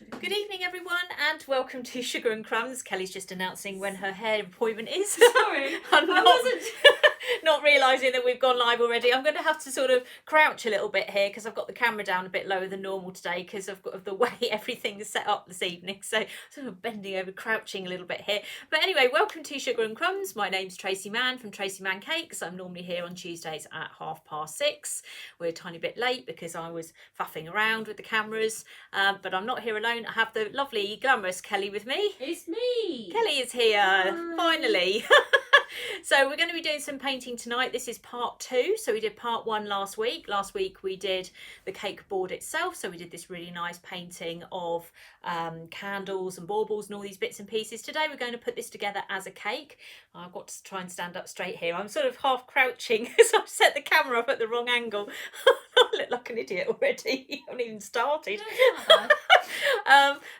Good evening, everyone, and welcome to Sugar and Crumbs. Kelly's just announcing when her hair appointment is. Sorry, I'm I wasn't. not realising that we've gone live already. I'm going to have to sort of crouch a little bit here because I've got the camera down a bit lower than normal today because of the way everything is set up this evening. So sort of bending over, crouching a little bit here. But anyway, welcome to Sugar and Crumbs. My name's Tracey Mann from Tracey Mann Cakes. I'm normally here on Tuesdays at 6:30. We're a tiny bit late because I was faffing around with the cameras, but I'm not here alone. I have the lovely, glamorous Kelly with me. It's me. Kelly is here, Hi. finally. So we're going to be doing some painting tonight. This is part 2. So we did part 1 last week. Last week we did the cake board itself. So we did this really nice painting of candles and baubles and all these bits and pieces. Today we're going to put this together as a cake. I've got to try and stand up straight here. I'm sort of half crouching because I've set the camera up at the wrong angle. I look like an idiot already. I haven't even started.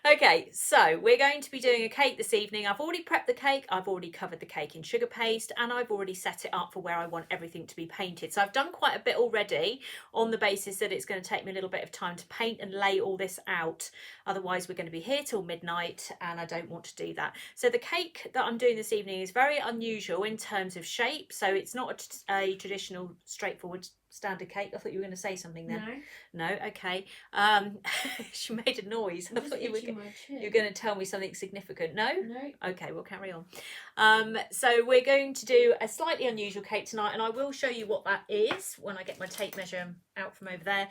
Okay, so we're going to be doing a cake this evening. I've already prepped the cake, I've already covered the cake in sugar paste, and I've already set it up for where I want everything to be painted. So I've done quite a bit already on the basis that it's going to take me a little bit of time to paint and lay all this out. Otherwise we're going to be here till midnight and I don't want to do that. So the cake that I'm doing this evening is very unusual in terms of shape. So it's not a traditional straightforward standard cake. I thought you were going to say something then. No, okay. She made a noise. I thought you were going to tell me something significant. No? Okay, we'll carry on. So we're going to do a slightly unusual cake tonight, and I will show you what that is when I get my tape measure out from over there.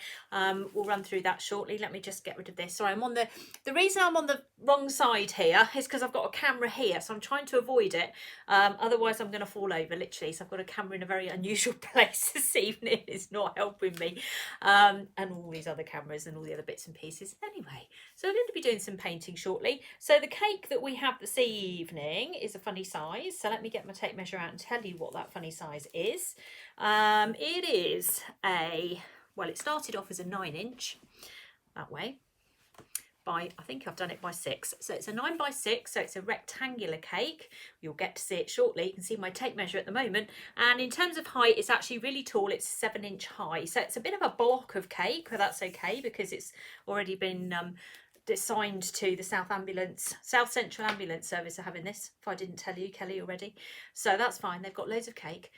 We'll run through that shortly. Let me just get rid of this. Sorry, I'm on the reason I'm on the wrong side here is because I've got a camera here, so I'm trying to avoid it. Otherwise I'm going to fall over, literally. So I've got a camera in a very unusual place this evening. It's not helping me, and all these other cameras and all the other bits and pieces. Anyway, so we're going to be doing some painting shortly. So the cake that we have this evening is a funny size. So let me get my tape measure out and tell you what that funny size is. It is well, it started off as a 9-inch that way. I think I've done it by 6. So it's a 9x6, so it's a rectangular cake. You'll get to see it shortly. You can see my tape measure at the moment. And in terms of height, it's actually really tall. It's 7-inch high. So it's a bit of a block of cake, but that's okay because it's already been assigned to the South Central Ambulance Service are having this, if I didn't tell you, Kelly, already. So that's fine, they've got loads of cake.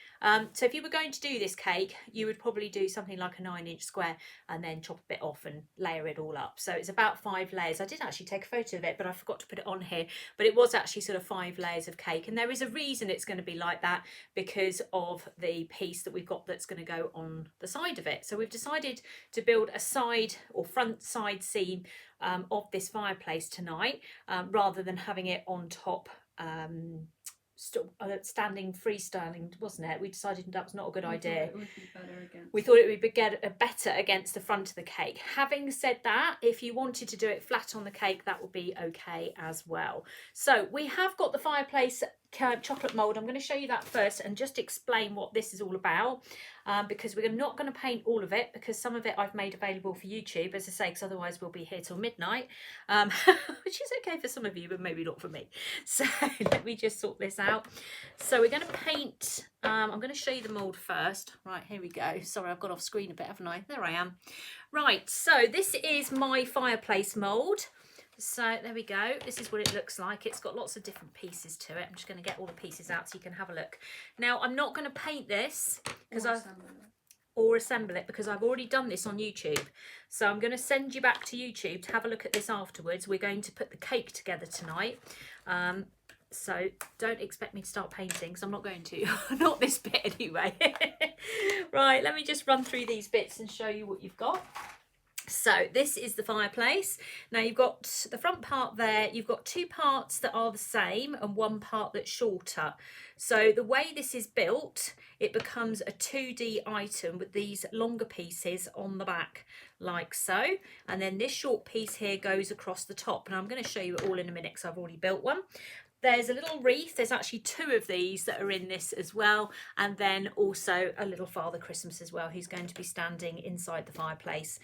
So if you were going to do this cake, you would probably do something like a 9-inch square and then chop a bit off and layer it all up. So it's about 5 layers. I did actually take a photo of it, but I forgot to put it on here. But it was actually sort of 5 layers of cake. And there is a reason it's going to be like that because of the piece that we've got that's going to go on the side of it. So we've decided to build a side or front side seam of this fireplace tonight, rather than having it on top, standing freestyling, wasn't it? We decided that was not a good idea. It would be better against. We thought it would be better against the front of the cake. Having said that, if you wanted to do it flat on the cake, that would be okay as well. So we have got the fireplace chocolate mould. I'm going to show you that first and just explain what this is all about, because we're not going to paint all of it because some of it I've made available for YouTube, as I say, because otherwise we'll be here till midnight, which is okay for some of you but maybe not for me. So let me just sort this out. So we're going to paint, I'm going to show you the mould first. Right, here we go. Sorry, I've got off screen a bit, haven't I? There I am. Right, so this is my fireplace mould. So there we go. This is what it looks like. It's got lots of different pieces to it. I'm just going to get all the pieces out so you can have a look. Now, I'm not going to paint this because or assemble it because I've already done this on YouTube. So I'm going to send you back to YouTube to have a look at this afterwards. We're going to put the cake together tonight. So don't expect me to start painting because I'm not going to. Not this bit anyway. Right, let me just run through these bits and show you what you've got. So this is the fireplace. Now you've got the front part there, you've got 2 parts that are the same and 1 part that's shorter. So the way this is built, it becomes a 2D item with these longer pieces on the back like so. And then this short piece here goes across the top. And I'm going to show you it all in a minute because I've already built one. There's a little wreath. There's actually 2 of these that are in this as well. And then also a little Father Christmas as well. He's going to be standing inside the fireplace,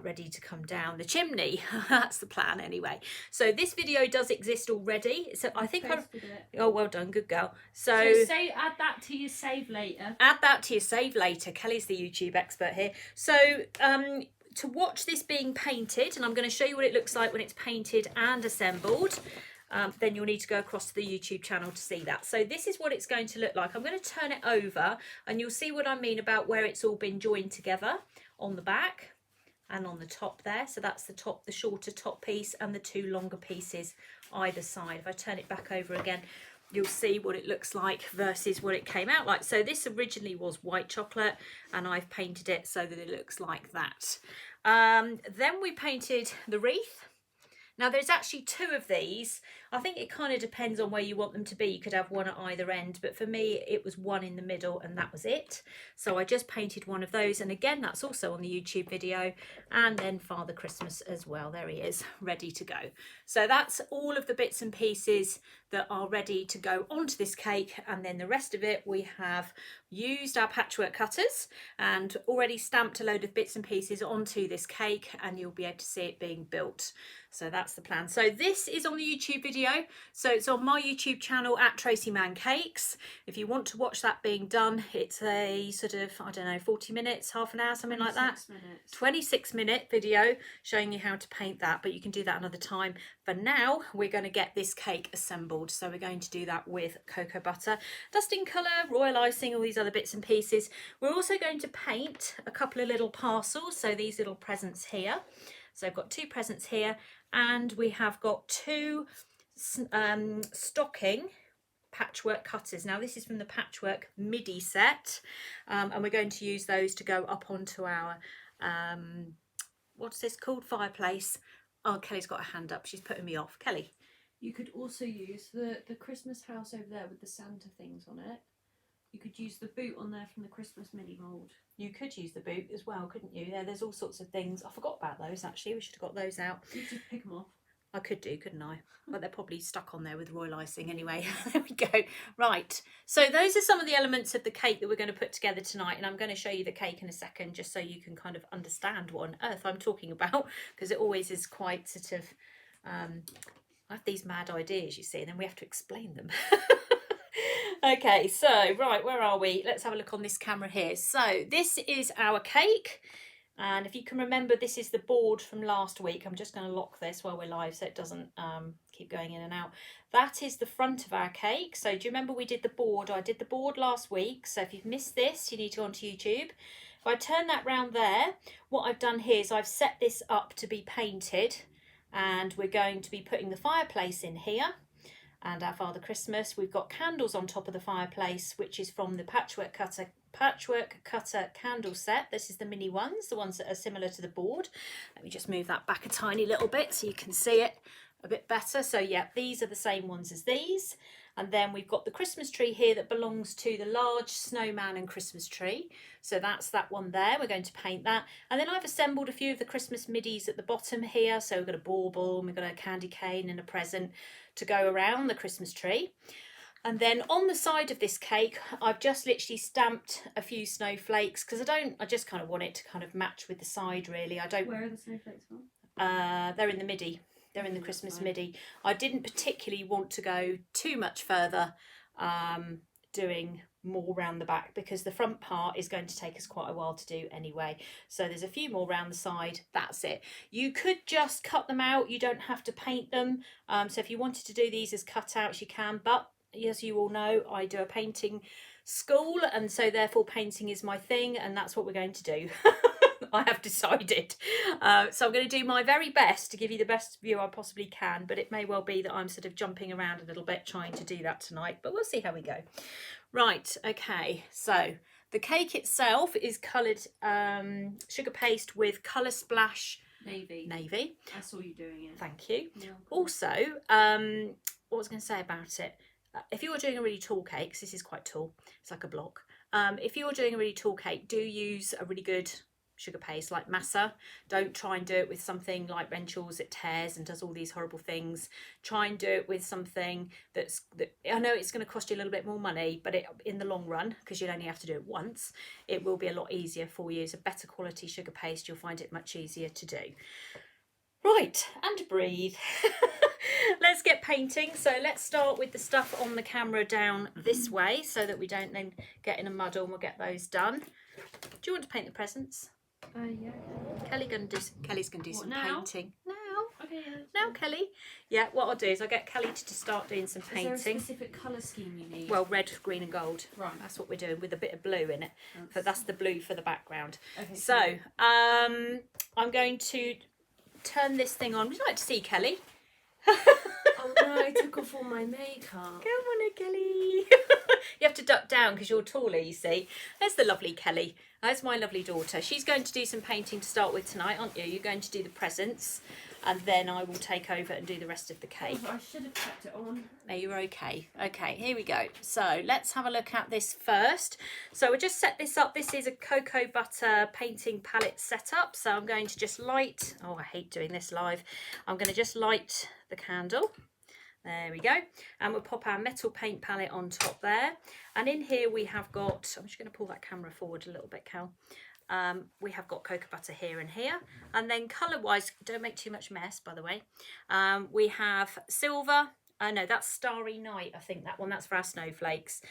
ready to come down the chimney. That's the plan anyway. So this video does exist already. So I think oh, well done, good girl. So add that to your save later. Add that to your save later. Kelly's the YouTube expert here. So to watch this being painted, and I'm going to show you what it looks like when it's painted and assembled, then you'll need to go across to the YouTube channel to see that. So this is what it's going to look like. I'm going to turn it over and you'll see what I mean about where it's all been joined together on the back and on the top there. So that's the top, the shorter top piece, and the two longer pieces either side. If I turn it back over again, you'll see what it looks like versus what it came out like. So this originally was white chocolate and I've painted it so that it looks like that. Then we painted the wreath. Now there's actually two of these. I think it kind of depends on where you want them to be. You could have one at either end, but for me it was one in the middle and that was it. So I just painted one of those, and again that's also on the YouTube video. And then Father Christmas as well, there he is, ready to go. So that's all of the bits and pieces that are ready to go onto this cake, and then the rest of it we have used our patchwork cutters and already stamped a load of bits and pieces onto this cake, and you'll be able to see it being built. So that's the plan. So this is on the YouTube video, so it's on my YouTube channel at Tracey Mann Cakes. If you want to watch that being done, it's a sort of, I don't know, 40 minutes, half an hour, something like that. 26-minute video showing you how to paint that, but you can do that another time. For now, we're going to get this cake assembled. So we're going to do that with cocoa butter, dusting colour, royal icing, all these other bits and pieces. We're also going to paint a couple of little parcels, so these little presents here. So I've got two presents here, and we have got two stocking patchwork cutters. Now this is from the patchwork MIDI set, and we're going to use those to go up onto our what's this called, fireplace. Oh, Kelly's got a hand up, she's putting me off. Kelly, You could also use the Christmas house over there with the Santa things on it. You could use the boot on there from the Christmas mini mould. you could use the boot as well, couldn't you? Yeah, there's all sorts of things. I forgot about those actually, we should have got those out. You could just pick them off. I could do, couldn't I? But they're probably stuck on there with royal icing anyway. There we go. Right, so those are some of the elements of the cake that we're going to put together tonight, and I'm going to show you the cake in a second just so you can kind of understand what on earth I'm talking about, because it always is quite sort of, I have these mad ideas, you see, and then we have to explain them. Okay, so right, where are we? Let's have a look on this camera here. So this is our cake. And if you can remember, this is the board from last week. I'm just going to lock this while we're live so it doesn't keep going in and out. That is the front of our cake. So do you remember we did the board? I did the board last week. So if you've missed this, you need to go onto YouTube. If I turn that round there, what I've done here is I've set this up to be painted. And we're going to be putting the fireplace in here. And our Father Christmas. We've got candles on top of the fireplace, which is from the patchwork cutter candle set. This is the mini ones, the ones that are similar to the board. Let me just move that back a tiny little bit so you can see it a bit better. So yeah, these are the same ones as these. And then we've got the Christmas tree here that belongs to the large snowman and Christmas tree. So that's that one there. We're going to paint that. And then I've assembled a few of the Christmas middies at the bottom here. So we've got a bauble, and we've got a candy cane and a present to go around the Christmas tree. And then on the side of this cake, I've just literally stamped a few snowflakes because I just kind of want it to kind of match with the side really. Where are the snowflakes from? They're in the midi. They're in the Christmas midi. I didn't particularly want to go too much further doing more round the back because the front part is going to take us quite a while to do anyway. So there's a few more round the side. That's it. You could just cut them out. You don't have to paint them. So if you wanted to do these as cutouts, you can. But as you all know, I do a painting school, and so therefore painting is my thing, and that's what we're going to do. I have decided. So I'm going to do my very best to give you the best view I possibly can, but it may well be that I'm sort of jumping around a little bit trying to do that tonight, but we'll see how we go. Right, okay, so the cake itself is coloured sugar paste with Colour Splash Navy. I saw you doing it. Thank you. Yeah, cool. Also, what was I going to say about it? If you're doing a really tall cake, 'cause this is quite tall, it's like a block. If you're doing a really tall cake, do use a really good sugar paste like massa. Don't try and do it with something like Rentals that tears and does all these horrible things. Try and do it with something that I know it's going to cost you a little bit more money, but in the long run, because you'd only have to do it once, it will be a lot easier for you. It's a better quality sugar paste. You'll find it much easier to do. Right, and breathe. Let's get painting. So let's start with the stuff on the camera down this way so that we don't then get in a muddle, and we'll get those done. Do you want to paint the presents? Yeah. Kelly's going to do What, some now? painting. Now. Okay. Now, Kelly. Yeah, what I'll do is I'll get Kelly to start doing some Is painting. there a specific colour scheme you need? Well, red, green and gold. Right. That's what we're doing with a bit of blue in it. But that's the blue for the background. Okay. So, I'm going to turn this thing on. Would you like to see, Kelly? Oh no, I took off all my makeup. Come on, Kelly. You have to duck down because you're taller, you see. There's the lovely Kelly. That's my lovely daughter. She's going to do some painting to start with tonight, aren't you? You're going to do the presents, and then I will take over and do the rest of the cake. Oh, I should have kept it on. No, you're okay. Okay, here we go. So let's have a look at this first. So we'll just set this up. This is a cocoa butter painting palette setup. So I'm going to just light, oh, I hate doing this live. I'm going to just light the candle. There we go. And we'll pop our metal paint palette on top there. And in here we have got, I'm just going to pull that camera forward a little bit, Cal. We have got cocoa butter here and here. And then colour-wise, don't make too much mess, by the way. We have silver. No, that's Starry Night, I think that one. That's for our snowflakes.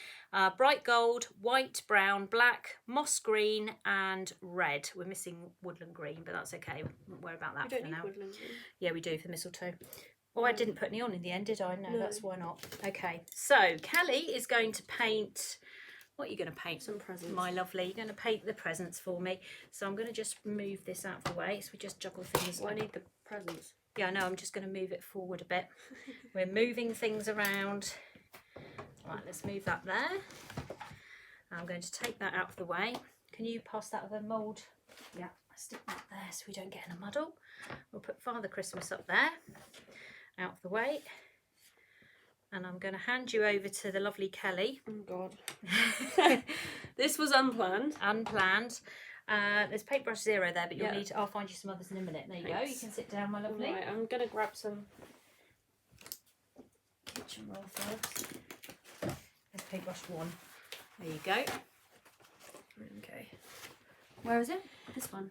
Bright gold, white, brown, black, moss green, and red. We're missing woodland green, but that's okay. Won't worry about that We for don't need now. woodland green. Yeah, we do for mistletoe. Oh, I didn't put any on in the end, did I? No, No. that's why not. Okay, so Kelly is going to paint. What are you going to paint? Some presents. My lovely. You're going to paint the presents for me. So I'm going to just move this out of the way. So we just juggle things. Well, I need the presents. Yeah, I know. I'm just going to move it forward a bit. We're moving things around. Right, let's move that there. I'm going to take that out of the way. Can you pass that with a mould? Yeah, stick that there so we don't get in a muddle. We'll put Father Christmas up there, out of the way. And I'm going to hand you over to the lovely Kelly. Oh God. This was unplanned. Unplanned. There's paintbrush 0 there, but you'll Yeah. need to, I'll find you some others in a minute. There you go. You Thanks. can sit down, my lovely. Right, I'm gonna grab some kitchen roll first. There's paintbrush 1. There you go. Okay. Where is it? This one.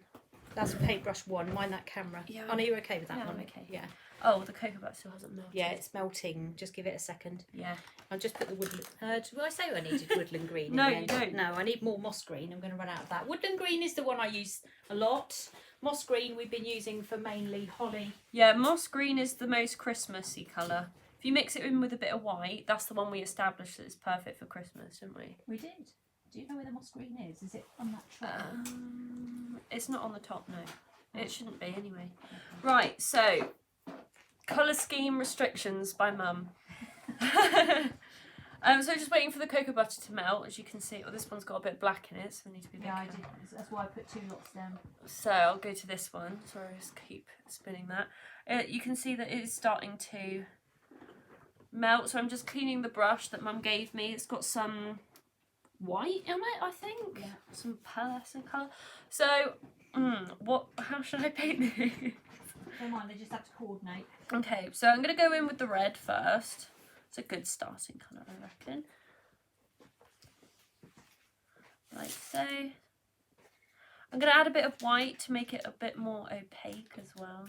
That's paintbrush 1. Mind that camera. Yeah. Oh, no, you're okay with that Yeah, one? I'm okay. Yeah. Oh, the cocoa butter still hasn't melted. Yeah, it's melting. Just give it a second. Yeah. I'll just put the woodland. Did I say I needed woodland green? No, in the you end? don't. No, I need more moss green. I'm going to run out of that. Woodland green is the one I use a lot. Moss green we've been using for mainly holly. Yeah, moss green is the most Christmassy colour. If you mix it in with a bit of white, that's the one we established that is perfect for Christmas, didn't we? We did. Do you know where the moss green is? Is it on that track? It's not on the top, no. It shouldn't be anyway. Right, so colour scheme restrictions by Mum. So just waiting for the cocoa butter to melt, as you can see. Well, this one's got a bit of black in it, so I need to be a bit Yeah, I careful. did. That's why I put 2 lots down. So I'll go to this one. Sorry, I just keep spinning that. You can see that it is starting to melt. So I'm just cleaning the brush that Mum gave me. It's got some white in it, I think. Yeah. Some pearlescent colour. So, how should I paint these? Don't mind, they just have to coordinate. Okay, so I'm going to go in with the red first. It's a good starting colour, I reckon. Like so. I'm going to add a bit of white to make it a bit more opaque as well.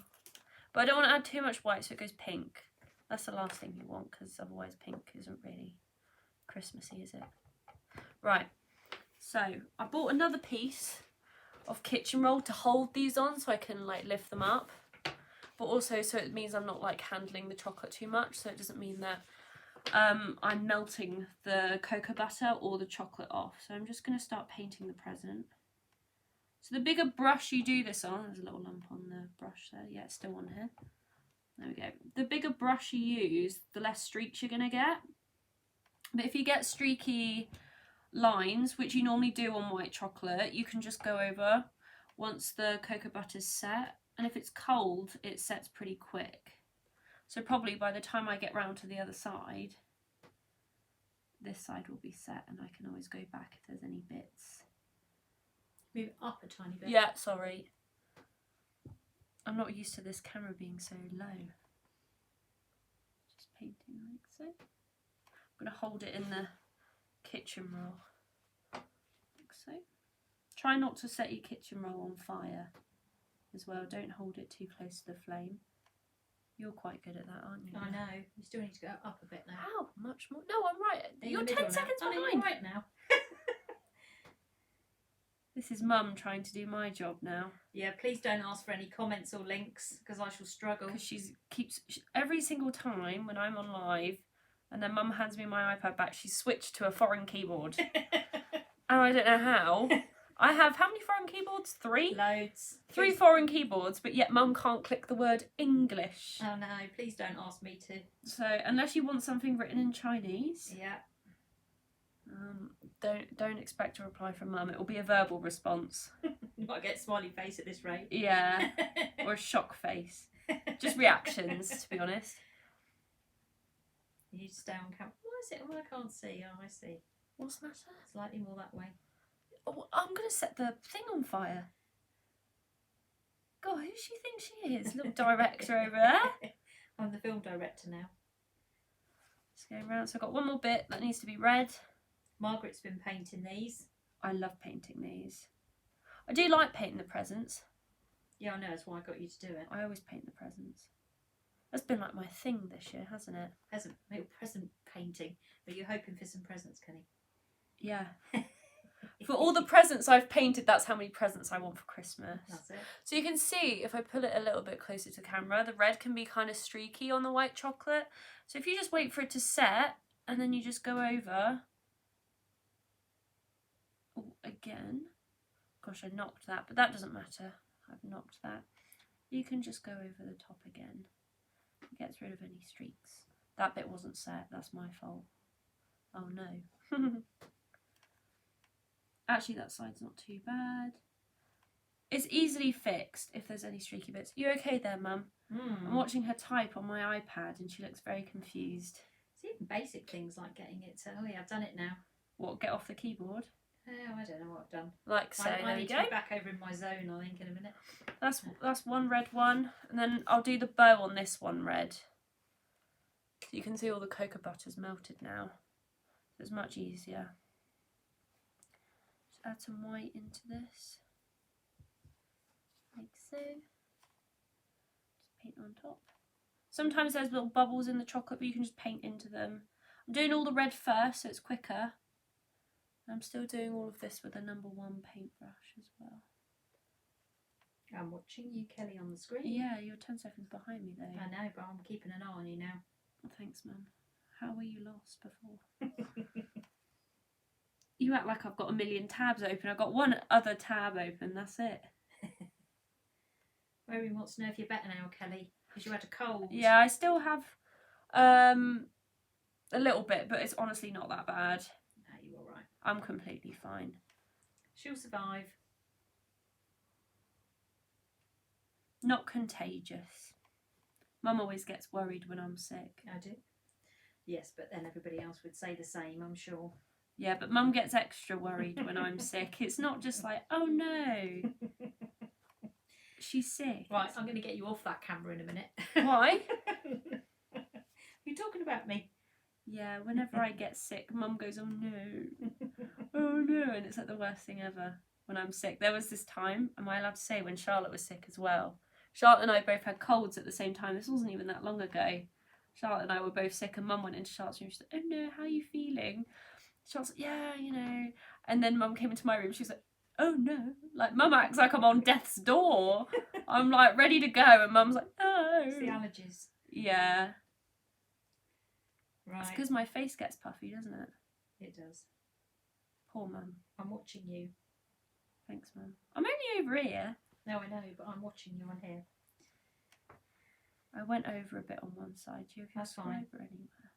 But I don't want to add too much white so it goes pink. That's the last thing you want, because otherwise pink isn't really Christmassy, is it? Right, so I bought another piece of kitchen roll to hold these on so I can like lift them up. But also so it means I'm not like handling the chocolate too much, so it doesn't mean that I'm melting the cocoa butter or the chocolate off. So I'm just going to start painting the present. So the bigger brush you do this on, there's a little lump on the brush there, yeah, it's still on here. There we go. The bigger brush you use, the less streaks you're going to get. But if you get streaky lines, which you normally do on white chocolate, you can just go over once the cocoa butter's set. And if it's cold, it sets pretty quick. So probably by the time I get round to the other side, this side will be set and I can always go back if there's any bits. Move it up a tiny bit. Yeah, sorry. I'm not used to this camera being so low. Just painting like so. I'm going to hold it in the kitchen roll. Like so. Try not to set your kitchen roll on fire as well. Don't hold it too close to the flame. You're quite good at that, aren't you? I know. You still need to go up a bit now. How much more? No, I'm right. In You're the 10 middle seconds now. Oh, no, behind. you're right now. This is Mum trying to do my job now. Yeah, please don't ask for any comments or links because I shall struggle. Because every single time when I'm on live and then Mum hands me my iPad back, she's switched to a foreign keyboard. And I don't know how. I have how many foreign keyboards? 3? Loads. 3 foreign keyboards, but yet Mum can't click the word English. Oh no, please don't ask me to. So unless you want something written in Chinese, Yeah. don't expect a reply from Mum. It will be a verbal response. You might get a smiley face at this rate. Yeah, or a shock face. Just reactions, to be honest. You need to stay on camera. Why is it? Oh, I can't see. Oh, I see. What's the matter? Slightly more that way. Oh, I'm going to set the thing on fire. God, who does she think she is? Little director over there. I'm the film director now. Let's go around. So I've got one more bit that needs to be red. Margaret's been painting these. I love painting these. I do like painting the presents. Yeah, I know. That's why I got you to do it. I always paint the presents. That's been like my thing this year, hasn't it? Present painting. But you're hoping for some presents, Kenny. Yeah. For all the presents I've painted, that's how many presents I want for Christmas. That's it. So you can see, if I pull it a little bit closer to camera, the red can be kind of streaky on the white chocolate. So if you just wait for it to set, and then you just go over. Oh, again. Gosh, I knocked that, but that doesn't matter. I've knocked that. You can just go over the top again. It gets rid of any streaks. That bit wasn't set, that's my fault. Oh no. Actually, that side's not too bad. It's easily fixed if there's any streaky bits. You okay there, Mum? I'm watching her type on my iPad and she looks very confused. It's even basic things like getting it to, oh yeah, I've done it now. What, get off the keyboard? Oh, I don't know what I've done. Like so, I there we need go. to be back over in my zone, I think, in a minute. That's one red one. And then I'll do the bow on this one red. So you can see all the cocoa butter's melted now. So it's much easier. Just add some white into this. Like so. Just paint on top. Sometimes there's little bubbles in the chocolate, but you can just paint into them. I'm doing all the red first, so it's quicker. I'm still doing all of this with a number 1 paintbrush as well. I'm watching you, Kelly, on the screen. Yeah, you're 10 seconds behind me though. I know, but I'm keeping an eye on you now. Oh, thanks, Mum. How were you lost before? You act like I've got a million tabs open. I've got one other tab open, that's it. Mary wants to know if you're better now, Kelly, because you had a cold. Yeah, I still have a little bit, but it's honestly not that bad. No, you're all right. I'm completely fine. She'll survive. Not contagious. Mum always gets worried when I'm sick. I do. Yes, but then everybody else would say the same, I'm sure. Yeah, but Mum gets extra worried when I'm sick. It's not just like, oh no, she's sick. Right, I'm going to get you off that camera in a minute. Why? You're talking about me. Yeah, whenever I get sick, Mum goes, oh no, oh no, and it's like the worst thing ever when I'm sick. There was this time, am I allowed to say, when Charlotte was sick as well? Charlotte and I both had colds at the same time. This wasn't even that long ago. Charlotte and I were both sick, and Mum went into Charlotte's room. She said, oh no, how are you feeling? Charlotte's like, yeah, you know. And then Mum came into my room. She was like, oh no. Like, Mum acts like I'm on death's door. I'm like ready to go, and Mum's like, no. It's the allergies. Yeah. Right. It's because my face gets puffy, doesn't it? It does. Poor Mum. I'm watching you. Thanks, Mum. I'm only over here. No, I know, but I'm watching you on here. I went over a bit on one side. Do you have your That's fine. scriber anywhere?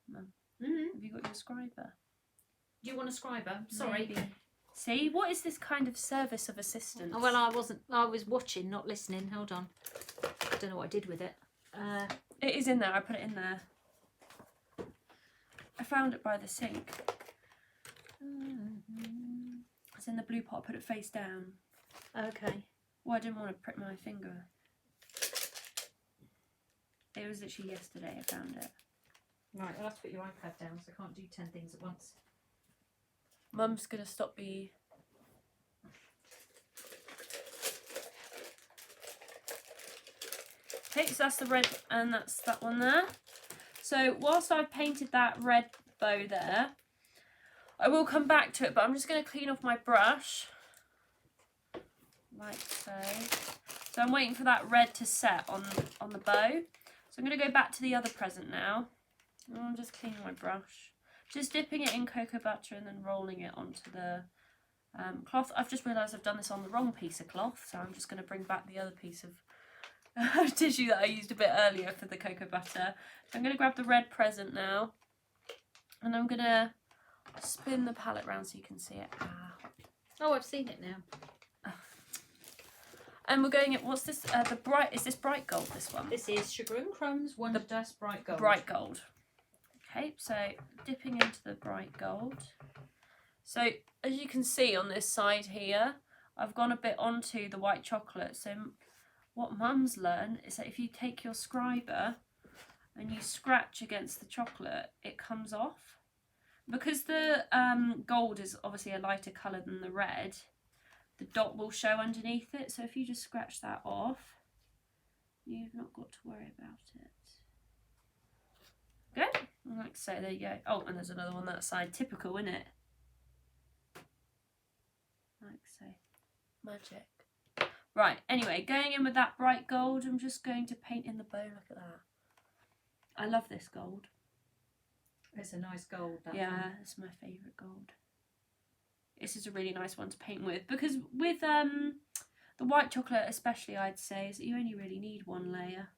Mum, Mm-hmm. have you got your scriber? Do you want a scriber? Sorry. Maybe. See, what is this kind of service of assistance? Oh, well, I was watching, not listening. Hold on. I don't know what I did with it. It is in there. I put it in there. I found it by the sink. It's in the blue pot. I put it face down. Okay. Well, I didn't want to prick my finger. It was literally yesterday I found it. Right, I'll have to put your iPad down so I can't do 10 things at once. Mum's going to stop me. Okay, so that's the red, and that's that one there. So whilst I've painted that red bow there, I will come back to it, but I'm just going to clean off my brush. Like so. So I'm waiting for that red to set on the bow. So I'm going to go back to the other present now. I'm just cleaning my brush. Just dipping it in cocoa butter and then rolling it onto the cloth. I've just realised I've done this on the wrong piece of cloth, so I'm just going to bring back the other piece of tissue that I used a bit earlier for the cocoa butter. So I'm going to grab the red present now, and I'm going to spin the palette round so you can see it. Oh, I've seen it now. And we're going at, what's this? Is this bright gold, this one? This is Sugar and Crumbs Wonder Dust Bright Gold. Bright gold. Okay, so dipping into the bright gold. So as you can see on this side here, I've gone a bit onto the white chocolate. So what Mum's learned is that if you take your scriber and you scratch against the chocolate, it comes off. Because the gold is obviously a lighter colour than the red, the dot will show underneath it. So if you just scratch that off, you've not got to worry about it. Good. Like so, there you go. Oh, and there's another one that side. Typical, isn't it? Like so. Magic. Right, anyway, going in with that bright gold, I'm just going to paint in the bow. Look at that. I love this gold. It's a nice gold, that yeah, one. it's my favourite gold. This is a really nice one to paint with, because with the white chocolate especially, I'd say, is that you only really need one layer.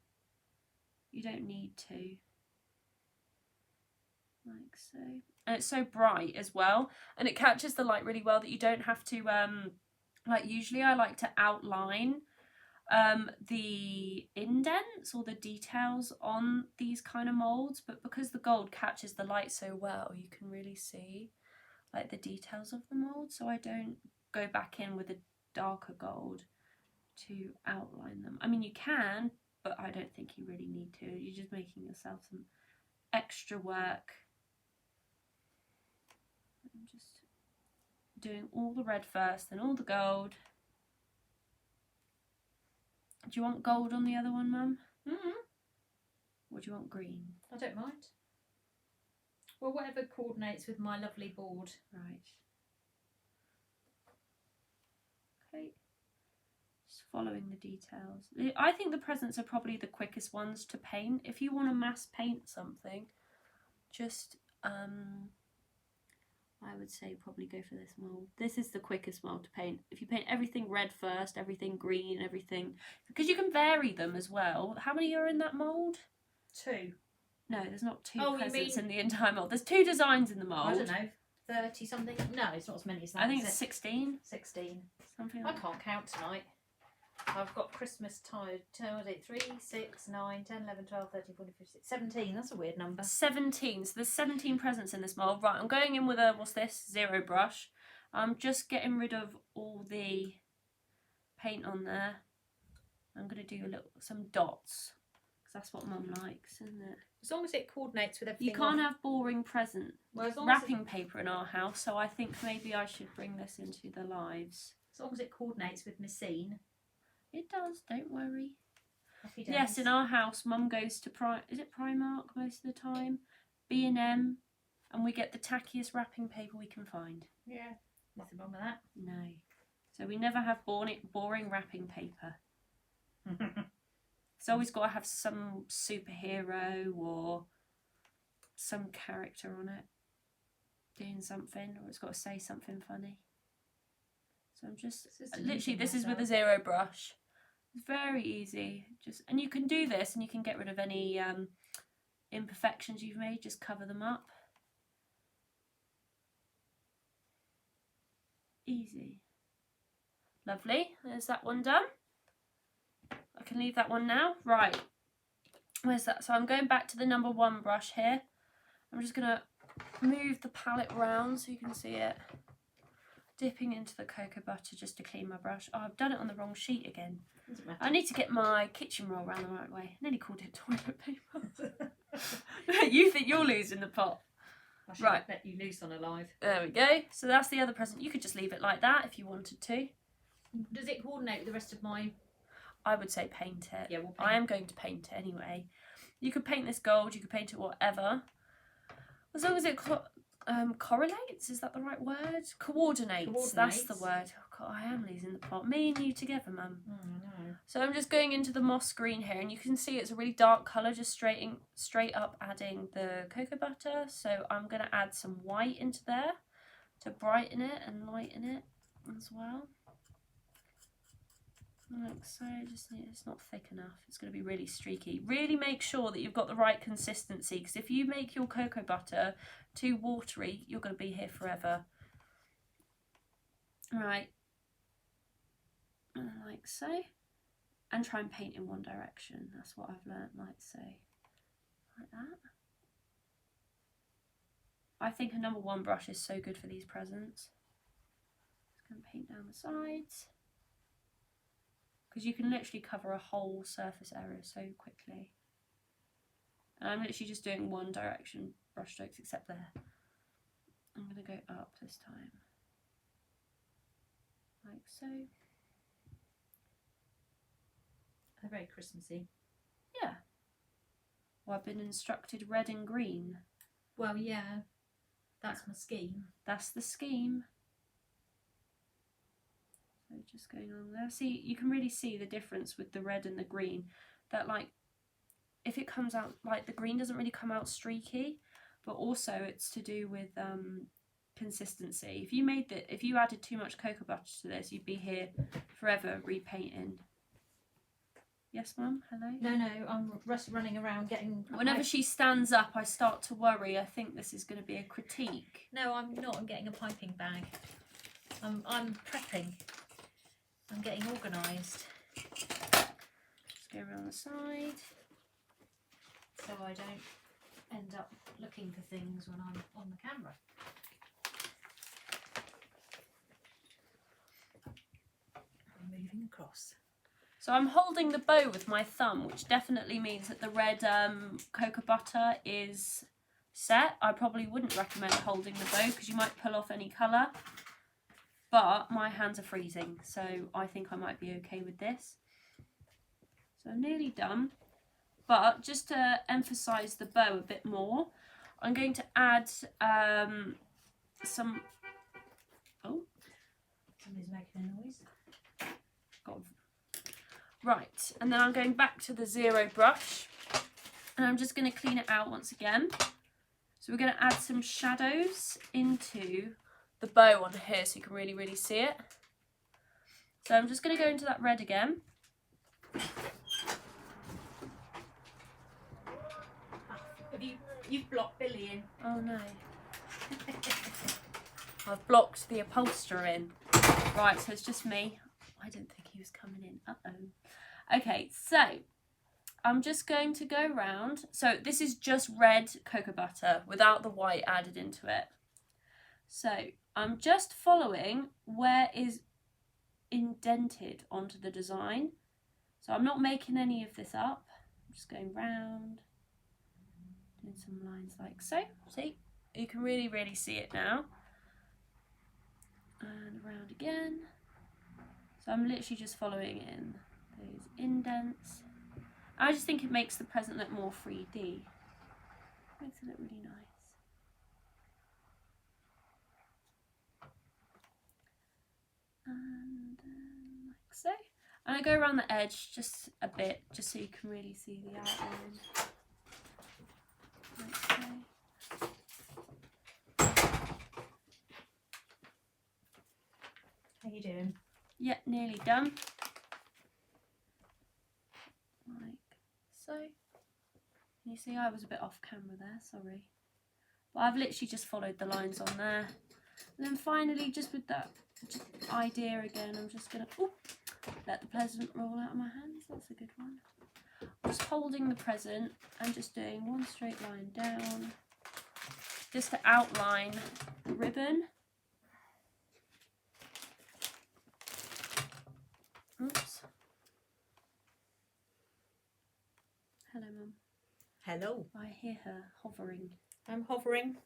You don't need two. Like so. And it's so bright as well, and it catches the light really well that you don't have to like usually I like to outline the indents or the details on these kind of moulds, but because the gold catches the light so well, you can really see like the details of the mould, so I don't go back in with a darker gold to outline them. I mean, you can, but I don't think you really need to. You're just making yourself some extra work. I'm just doing all the red first, then all the gold. Do you want gold on the other one, Mum? Or do you want green? I don't mind. Well, whatever coordinates with my lovely board. Right. Okay. Just following the details. I think the presents are probably the quickest ones to paint. If you want to mass paint something, just I would say probably go for this mould. This is the quickest mould to paint. If you paint everything red first, everything green, everything, because you can vary them as well. How many are in that mould? 2. No, there's not 2 Oh, presents in the entire mould. There's 2 designs in the mould. I don't know, 30 something? No, it's not as many as that. I think it's 16. 16. Something I like that. can't count tonight. I've got Christmas tied. 3, 6, 9, 10, 11, 12, 13, 14, 15, 17. That's a weird number. 17. So there's 17 presents in this mould. Right, I'm going in with a, what's this? Zero brush. I'm just getting rid of all the paint on there. I'm going to do some dots, because that's what Mum likes, isn't it? As long as it coordinates with everything. You can't have boring present well, as long wrapping paper in our house, so I think maybe I should bring this into the lives. As long as it coordinates with Messine. It does, don't worry. Happy days. Yes, in our house, Mum goes to Primark most of the time, B&M, and we get the tackiest wrapping paper we can find. Yeah, nothing wrong with that. No. So we never have boring wrapping paper. It's always got to have some superhero or some character on it doing something, or it's got to say something funny. So I'm just literally, this is with a zero brush. It's very easy. And you can do this and you can get rid of any imperfections you've made, just cover them up. Easy. Lovely. There's that one done. I can leave that one now. Right. Where's that? So I'm going back to the number 1 brush here. I'm just going to move the palette round so you can see it. Dipping into the cocoa butter just to clean my brush. Oh, I've done it on the wrong sheet again. Doesn't matter. I need to get my kitchen roll around the right way. I nearly called it toilet paper. You think you're losing the pot. I should Right. let you loose on a live. There we go. So that's the other present. You could just leave it like that if you wanted to. Does it coordinate with the rest of my... I would say paint it. Yeah, we'll paint I am going to paint it anyway. You could paint this gold, you could paint it whatever. As long as it correlates, is that the right word? Coordinates. That's the word. Oh, God, I am losing the plot. Me and you together, Mum. Oh, no. So I'm just going into the moss green here, and you can see it's a really dark colour, just straight up adding the cocoa butter. So I'm going to add some white into there to brighten it and lighten it as well. Like so, it's not thick enough. It's going to be really streaky. Really make sure that you've got the right consistency, because if you make your cocoa butter too watery, you're going to be here forever. Right, like so, and try and paint in one direction. That's what I've learnt, like so, like that. I think a number 1 brush is so good for these presents. Just going to paint down the sides, because you can literally cover a whole surface area so quickly. And I'm literally just doing one direction brush strokes, except there. I'm going to go up this time, like so. They're very Christmassy. Yeah. Well, I've been instructed red and green. Well, yeah, that's my scheme. That's the scheme. So just going on there. See, you can really see the difference with the red and the green. That, like, if it comes out, like, the green doesn't really come out streaky, but also it's to do with consistency. If you added too much cocoa butter to this, you'd be here forever repainting. Yes, Mum? Hello? No, I'm running around getting... Whenever she stands up, I start to worry. I think this is going to be a critique. No, I'm not. I'm getting a piping bag. I'm prepping. I'm getting organised. Just go around the side. So I don't end up looking for things when I'm on the camera. I'm moving across. So I'm holding the bow with my thumb, which definitely means that the red cocoa butter is set. I probably wouldn't recommend holding the bow because you might pull off any colour. But my hands are freezing, so I think I might be okay with this. So I'm nearly done. But just to emphasise the bow a bit more, I'm going to add some... Oh. Somebody's making a noise. God. Right, and then I'm going back to the 0 brush, and I'm just going to clean it out once again. So we're going to add some shadows into the bow on here so you can really, really see it. So I'm just going to go into that red again. You've blocked Billy in. Oh no. I've blocked the upholsterer in. Right, so it's just me. I didn't think he was coming in. Uh-oh. Okay, so I'm just going to go around. So this is just red cocoa butter without the white added into it. So I'm just following where is indented onto the design. So I'm not making any of this up. I'm just going round, doing some lines like so. See? You can really, really see it now. And around again. So I'm literally just following in those indents. I just think it makes the present look more 3D. Makes it look really nice. And like so. And I go around the edge just a bit, just so you can really see the outline. Like so. How you doing? Yeah, nearly done. Like so. You see, I was a bit off camera there, sorry. But I've literally just followed the lines on there. And then finally, just with that idea again, I'm just going to let the present roll out of my hands. That's a good one. Just holding the present and just doing one straight line down, just to outline the ribbon. Oops. Hello, Mum. Hello. I hear her hovering. I'm hovering.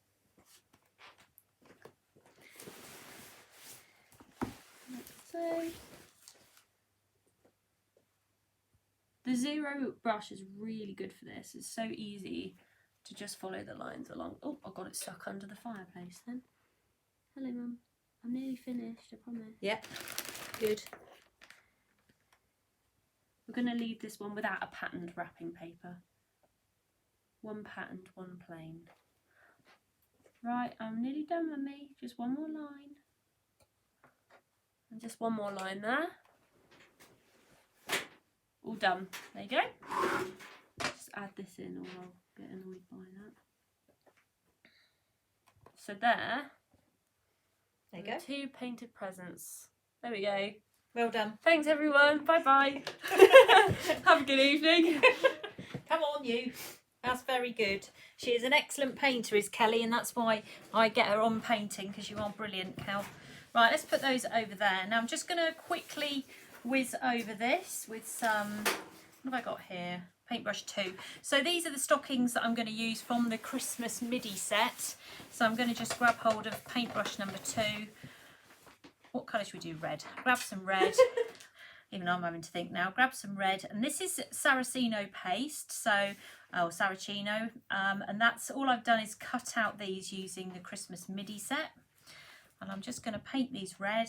Like so. The 0 brush is really good for this. It's so easy to just follow the lines along. Oh, I got it stuck under the fireplace then. Hello, Mum. I'm nearly finished, I promise. Yep, good. We're going to leave this one without a patterned wrapping paper. One patterned, one plain. Right, I'm nearly done, Mummy. Just one more line. And just one more line there. All done. There you go. Just add this in or I'll get annoyed by that. So there There you go. 2 painted presents. There we go. Well done. Thanks everyone. Bye bye. Have a good evening. Come on, you. That's very good. She is an excellent painter, is Kelly, and that's why I get her on painting, because you are brilliant, Kel. Right, let's put those over there. Now I'm just going to quickly whiz over this with some, what have I got here? Paintbrush 2. So these are the stockings that I'm going to use from the Christmas MIDI set. So I'm going to just grab hold of paintbrush number 2. What colour should we do? Red. Grab some red. Even I'm having to think now. Grab some red, and this is Saraceno paste, so Saraceno, and that's all I've done is cut out these using the Christmas MIDI set, and I'm just going to paint these red,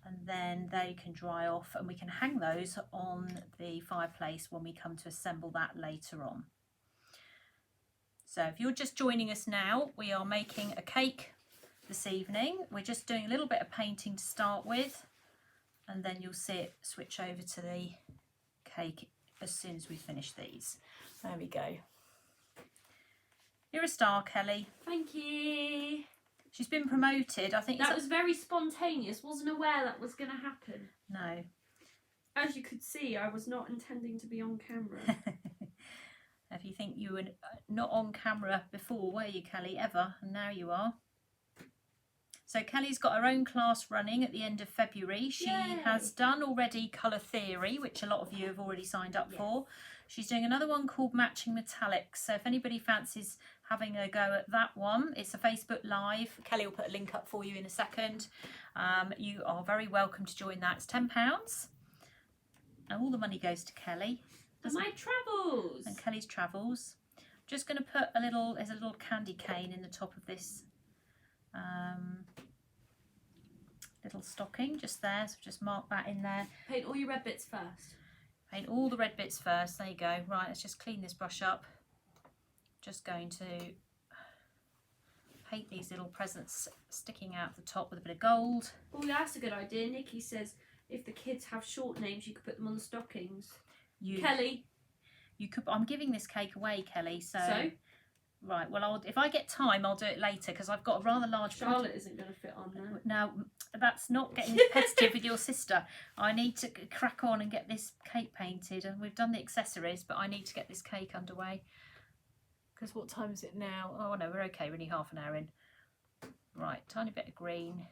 and then they can dry off, and we can hang those on the fireplace when we come to assemble that later on. So if you're just joining us now, we are making a cake this evening. We're just doing a little bit of painting to start with, and then you'll see it switch over to the cake as soon as we finish these. There we go. You're a star, Kelly. Thank you. She's been promoted. I think That was very spontaneous. Wasn't aware that was going to happen. No. As you could see, I was not intending to be on camera. If you think you were not on camera before, were you, Kelly, ever? And now you are. So Kelly's got her own class running at the end of February. She has done already Colour Theory, which a lot of you have already signed up for. She's doing another one called Matching Metallics. So if anybody fancies having a go at that one, it's a Facebook Live. Kelly will put a link up for you in a second. You are very welcome to join that. It's £10. And all the money goes to Kelly. And my travels. And Kelly's travels. Just going to put a little, there's a little candy cane in the top of this little stocking just there, so just mark that in there. Paint all your red bits first. Paint all the red bits first. There you go. Right, let's just clean this brush up. Just going to paint these little presents sticking out the top with a bit of gold. Oh, that's a good idea. Nikki says if the kids have short names, you could put them on the stockings. Kelly. You could. I'm giving this cake away, Kelly. So? Right, well, if I get time, I'll do it later, because I've got a rather large... Charlotte isn't going to fit on there. Now, that's not getting competitive with your sister. I need to crack on and get this cake painted, and we've done the accessories, but I need to get this cake underway. Because what time is it now? Oh, no, we're okay. We're only half an hour in. Right, tiny bit of green.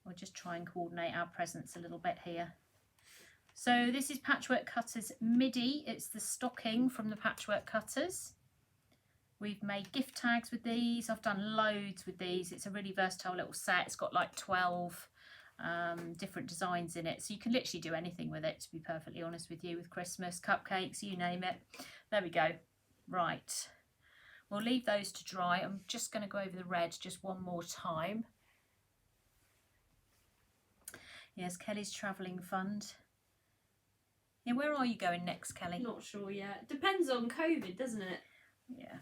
We'll just try and coordinate our presents a little bit here. So this is Patchwork Cutters MIDI. It's the stocking from the Patchwork Cutters. We've made gift tags with these. I've done loads with these. It's a really versatile little set. It's got like 12 different designs in it. So you can literally do anything with it, to be perfectly honest with you, with Christmas, cupcakes, you name it. There we go. Right. We'll leave those to dry. I'm just going to go over the red just one more time. Yes, Kelly's travelling fund. Yeah, where are you going next, Kelly? Not sure yet. Depends on COVID, doesn't it? Yeah.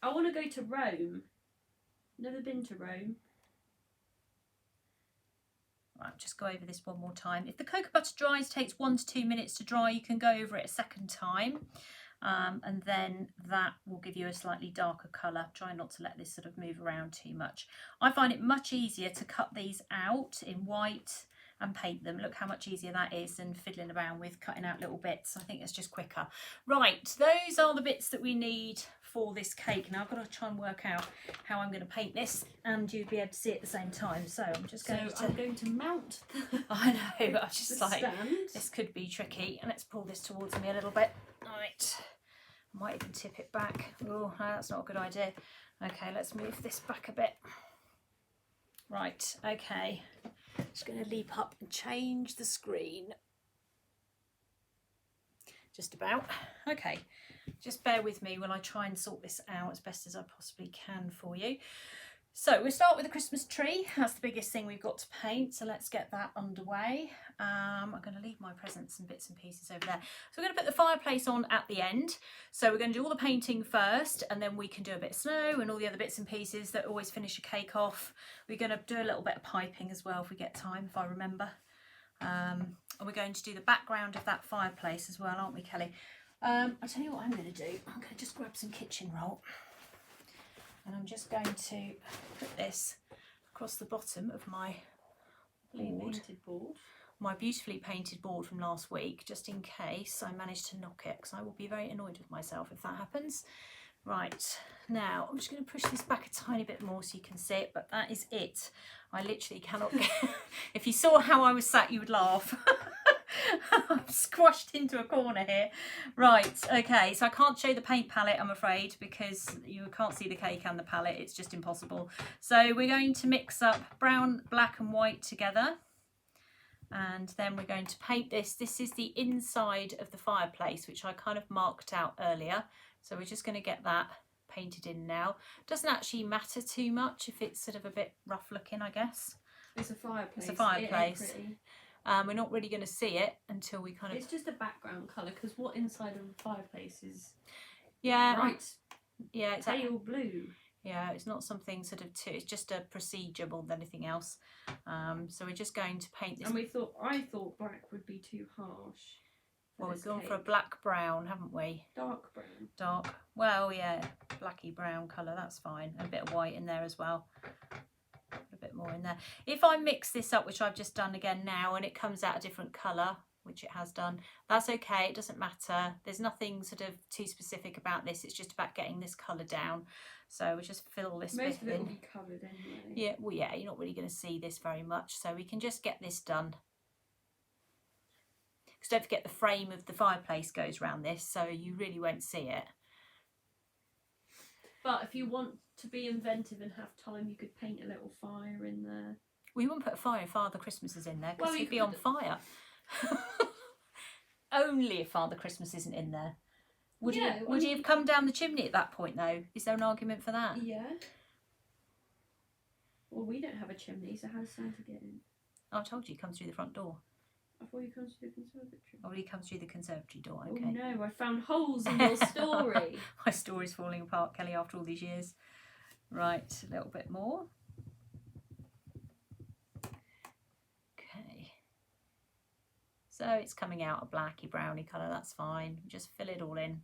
I want to go to Rome. Never been to Rome. Right, just go over this one more time. If the cocoa butter dries, takes 1 to 2 minutes to dry, you can go over it a second time. And then that will give you a slightly darker colour. Try not to let this sort of move around too much. I find it much easier to cut these out in white and paint them. Look how much easier that is than fiddling around with cutting out little bits. I think it's just quicker. Right, those are the bits that we need for this cake. Now I've got to try and work out how I'm going to paint this and you'll be able to see it at the same time. So I'm just going I'm going to mount I know, I was just like, stand. This could be tricky. And let's pull this towards me a little bit. Right, I might even tip it back. Oh, no, that's not a good idea. Okay, let's move this back a bit. Right, okay. Just going to leap up and change the screen. just about. Okay, just bear with me while I try and sort this out as best as I possibly can for you. So we'll start with the Christmas tree. That's the biggest thing we've got to paint, so let's get that underway. I'm going to leave my presents and bits and pieces over there. So we're going to put the fireplace on at the end. So we're going to do all the painting first, and then we can do a bit of snow and all the other bits and pieces that always finish a cake off. We're going to do a little bit of piping as well if we get time, if I remember. And we're going to do the background of that fireplace as well, aren't we, Kelly? I'll tell you what I'm going to do. I'm going to just grab some kitchen roll. And I'm just going to put this across the bottom of my board, my beautifully painted board from last week, just in case I manage to knock it, because I will be very annoyed with myself if that happens. Right, now I'm just going to push this back a tiny bit more so you can see it, but that is it. I literally cannot get... If you saw how I was sat, you would laugh. I'm squashed into a corner here. Right, okay, so I can't show the paint palette, I'm afraid, because you can't see the cake and the palette. It's just impossible. So we're going to mix up brown, black and white together. And then we're going to paint this. This is the inside of the fireplace, which I kind of marked out earlier. So we're just going to get that painted in now. Doesn't actually matter too much if it's sort of a bit rough looking, I guess. It's a fireplace. It's a fireplace. We're not really going to see it until we kind of... It's just a background colour, because what inside of a fireplace is bright. Yeah, it's pale blue. Yeah, it's not something sort of too... It's just a procedure more than anything else. So we're just going to paint this... And I thought black would be too harsh. Well, we've gone for a black brown, haven't we? Dark brown. Dark. Well, yeah, blacky brown colour, that's fine. And a bit of white in there as well. A bit more in there. If I mix this up, which I've just done again now, and it comes out a different colour, which it has done, that's okay, it doesn't matter. There's nothing sort of too specific about this. It's just about getting this colour down. So we'll just fill this bit in. Most of it will be covered anyway. Yeah, well, yeah, you're not really going to see this very much, so we can just get this done. Because don't forget, the frame of the fireplace goes around this, so you really won't see it. But if you want to be inventive and have time, you could paint a little fire in there. We wouldn't put a fire if Father Christmas is in there, because Well, he'd be on fire. Only if Father Christmas isn't in there. Would he have come down the chimney at that point, though? Is there an argument for that? Yeah. Well, we don't have a chimney, so how does Santa get in? I told you he comes through the front door. I thought he comes through the conservatory. Oh, he comes through the conservatory door, Oh okay. no, I found holes in your story. My story's falling apart, Kelly, after all these years. Right, a little bit more. Okay. So it's coming out a blacky browny colour, that's fine. Just fill it all in.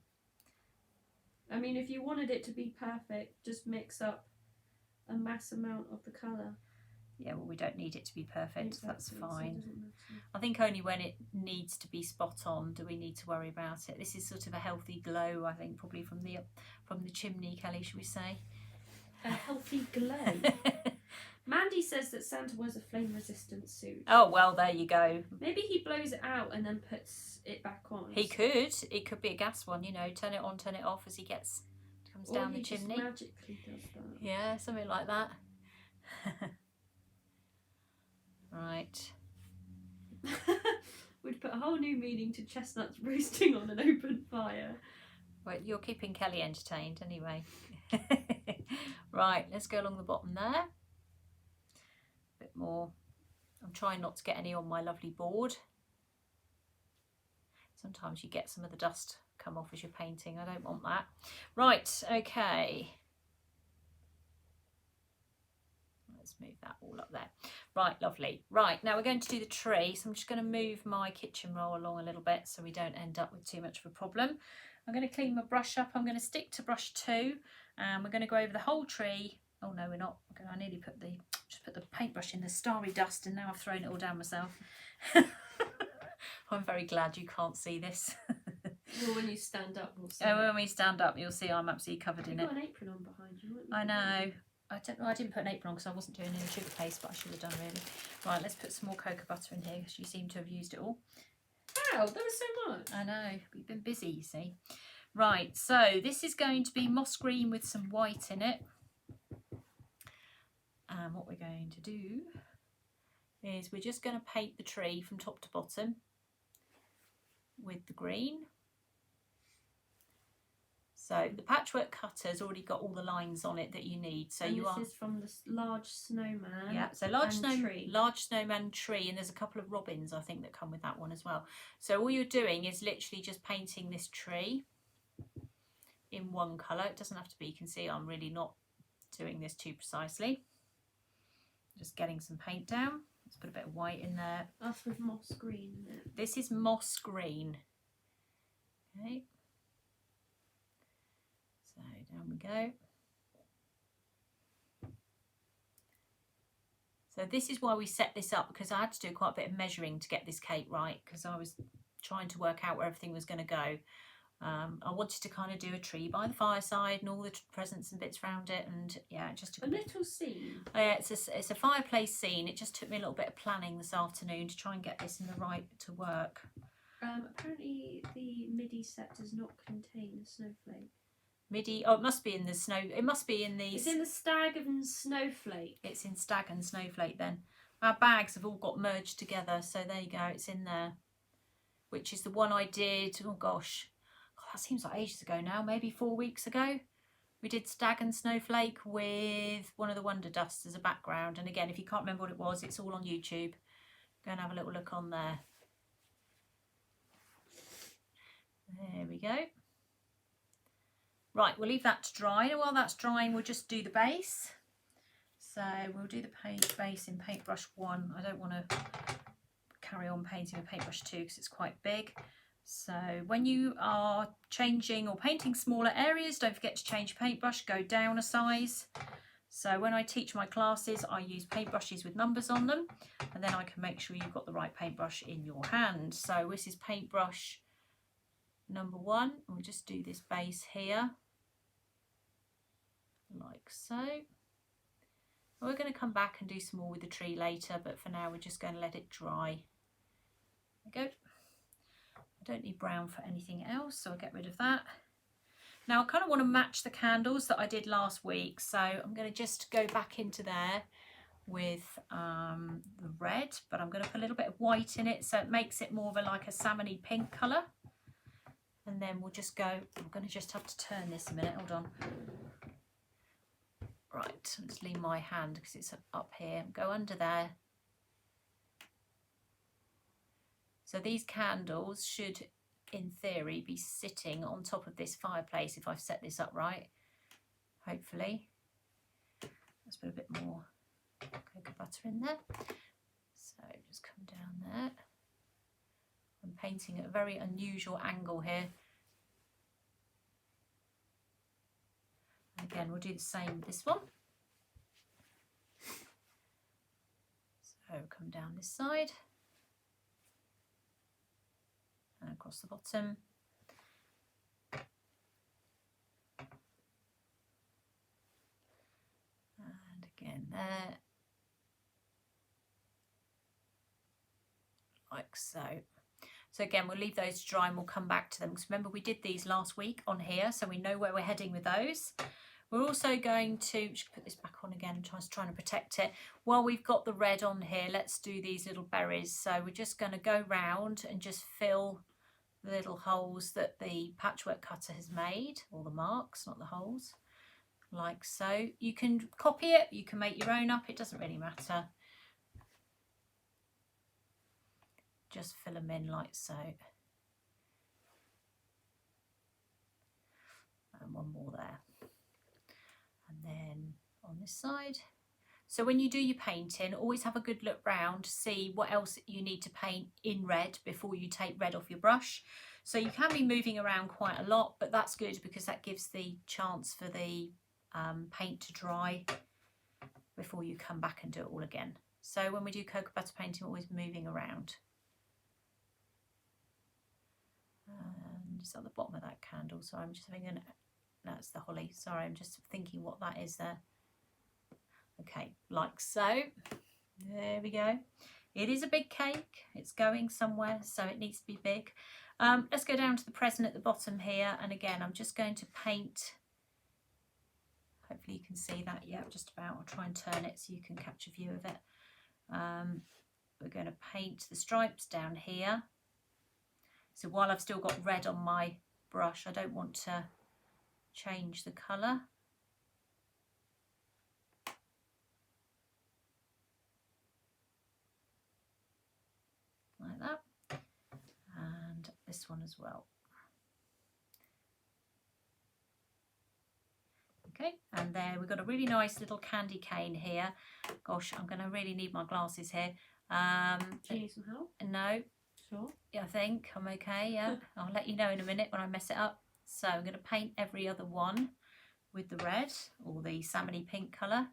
I mean, if you wanted it to be perfect, just mix up a mass amount of the colour. Yeah, well, we don't need it to be perfect, Exactly, that's so it fine. doesn't matter. I think only when it needs to be spot on do we need to worry about it. This is sort of a healthy glow, I think, probably from the chimney, Kelly, should we say? A healthy glow. Mandy says that Santa wears a flame-resistant suit. Oh, well, there you go. Maybe he blows it out and then puts it back on. He could. It could be a gas one, you know, turn it on, turn it off as he comes down the chimney. Or he just magically does that. Yeah, something like that. Right. We'd put a whole new meaning to chestnuts roasting on an open fire. Well, you're keeping Kelly entertained anyway. Right, let's go along the bottom there. A bit more. I'm trying not to get any on my lovely board. Sometimes you get some of the dust come off as you're painting. I don't want that. Right, okay. Let's move that all up there. Right, lovely. Right, now we're going to do the tree. So I'm just going to move my kitchen roll along a little bit so we don't end up with too much of a problem. I'm going to clean my brush up. I'm going to stick to brush 2 and we're going to go over the whole tree. Oh no, we're not. I nearly just put the paintbrush in the starry dust and now I've thrown it all down myself. I'm very glad you can't see this. Well, when you stand up, we'll see. Oh, when we stand up, you'll see I'm absolutely covered in it. You've got an apron on behind you, haven't you? I know. I don't know. I didn't put an apron on because I wasn't doing any sugar paste, but I should have done really. Right, let's put some more cocoa butter in here because you seem to have used it all. Wow, there was so much. I know. We've been busy, you see. Right, so this is going to be moss green with some white in it. And what we're going to do is we're just going to paint the tree from top to bottom with the green. So the patchwork cutter's already got all the lines on it that you need. So and you this are is from the large snowman. yeah. So large tree. large snowman tree, and there's a couple of robins I think that come with that one as well. So all you're doing is literally just painting this tree in one colour. It doesn't have to be. You can see I'm really not doing this too precisely. Just getting some paint down. Let's put a bit of white in there. That's with moss green, isn't it? This is moss green. Okay. So down we go. So this is why we set this up, because I had to do quite a bit of measuring to get this cake right, because I was trying to work out where everything was going to go. I wanted to kind of do a tree by the fireside and all the presents and bits around it, and yeah, it just took a little scene. Yeah, it's a fireplace scene. It just took me a little bit of planning this afternoon to try and get this in the right to work. Apparently the MIDI set does not contain the snowflake. MIDI, oh, it must be in the snow. It must be in the. It's in the Stag and Snowflake. It's in Stag and Snowflake then. Our bags have all got merged together, so there you go. It's in there, which is the one I did. Oh gosh, that seems like ages ago now. Maybe 4 weeks ago. We did Stag and Snowflake with one of the Wonder Dusts as a background. And again, if you can't remember what it was, it's all on YouTube. Go and have a little look on there. There we go. Right, we'll leave that to dry. And while that's drying, we'll just do the base. So we'll do the base in paintbrush 1. I don't want to carry on painting with paintbrush 2 because it's quite big. So when you are changing or painting smaller areas, don't forget to change your paintbrush, go down a size. So when I teach my classes, I use paintbrushes with numbers on them, and then I can make sure you've got the right paintbrush in your hand. So this is paintbrush number 1. We'll just do this base here, like so. We're going to come back and do some more with the tree later, but for now we're just going to let it dry. There we go. I don't need brown for anything else, so I'll get rid of that. Now I kind of want to match the candles that I did last week, so I'm going to just go back into there with the red, but I'm going to put a little bit of white in it so it makes it more of a like a salmony pink colour. And then we'll just go, I'm going to just have to turn this a minute, hold on. Right, I'll just leave my hand because it's up here, go under there. So these candles should, in theory, be sitting on top of this fireplace if I've set this up right, hopefully. Let's put a bit more cocoa butter in there. So just come down there. I'm painting at a very unusual angle here. And again, we'll do the same with this one. So come down this side. And across the bottom. And again there. Like so. So again, we'll leave those to dry and we'll come back to them. Because remember, we did these last week on here, so we know where we're heading with those. We're also going to just put this back on again, trying to protect it. While we've got the red on here, let's do these little berries. So we're just going to go round and just fill the little holes that the patchwork cutter has made, or the marks, not the holes, like so. You can copy it, you can make your own up, it doesn't really matter. Just fill them in like so. And one more there. And then on this side. So when you do your painting, always have a good look round to see what else you need to paint in red before you take red off your brush. So you can be moving around quite a lot, but that's good because that gives the chance for the paint to dry before you come back and do it all again. So when we do cocoa butter painting, we're always moving around. And just at the bottom of that candle, so I'm just having that's the holly, sorry, I'm just thinking what that is there. Okay, like so. There we go. It is a big cake, it's going somewhere, so it needs to be big. Let's go down to the present at the bottom here, and again I'm just going to paint, hopefully you can see that, yeah, just about. I'll try and turn it so you can catch a view of it. We're going to paint the stripes down here. So while I've still got red on my brush, I don't want to change the colour. Like that. And this one as well. Okay, and there we've got a really nice little candy cane here. Gosh, I'm going to really need my glasses here. Do you need some help? No. Sure. Yeah, I think I'm okay, yeah. I'll let you know in a minute when I mess it up. So I'm going to paint every other one with the red or the salmony pink colour.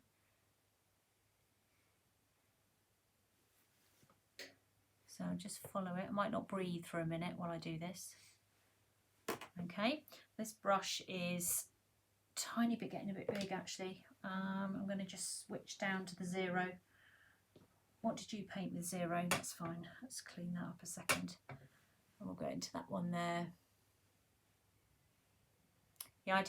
So just follow it. I might not breathe for a minute while I do this. Okay, this brush is tiny bit getting a bit big actually. I'm going to just switch down to the 0. What did you paint with 0? That's fine. Let's clean that up a second. And we'll go into that one there. Yeah,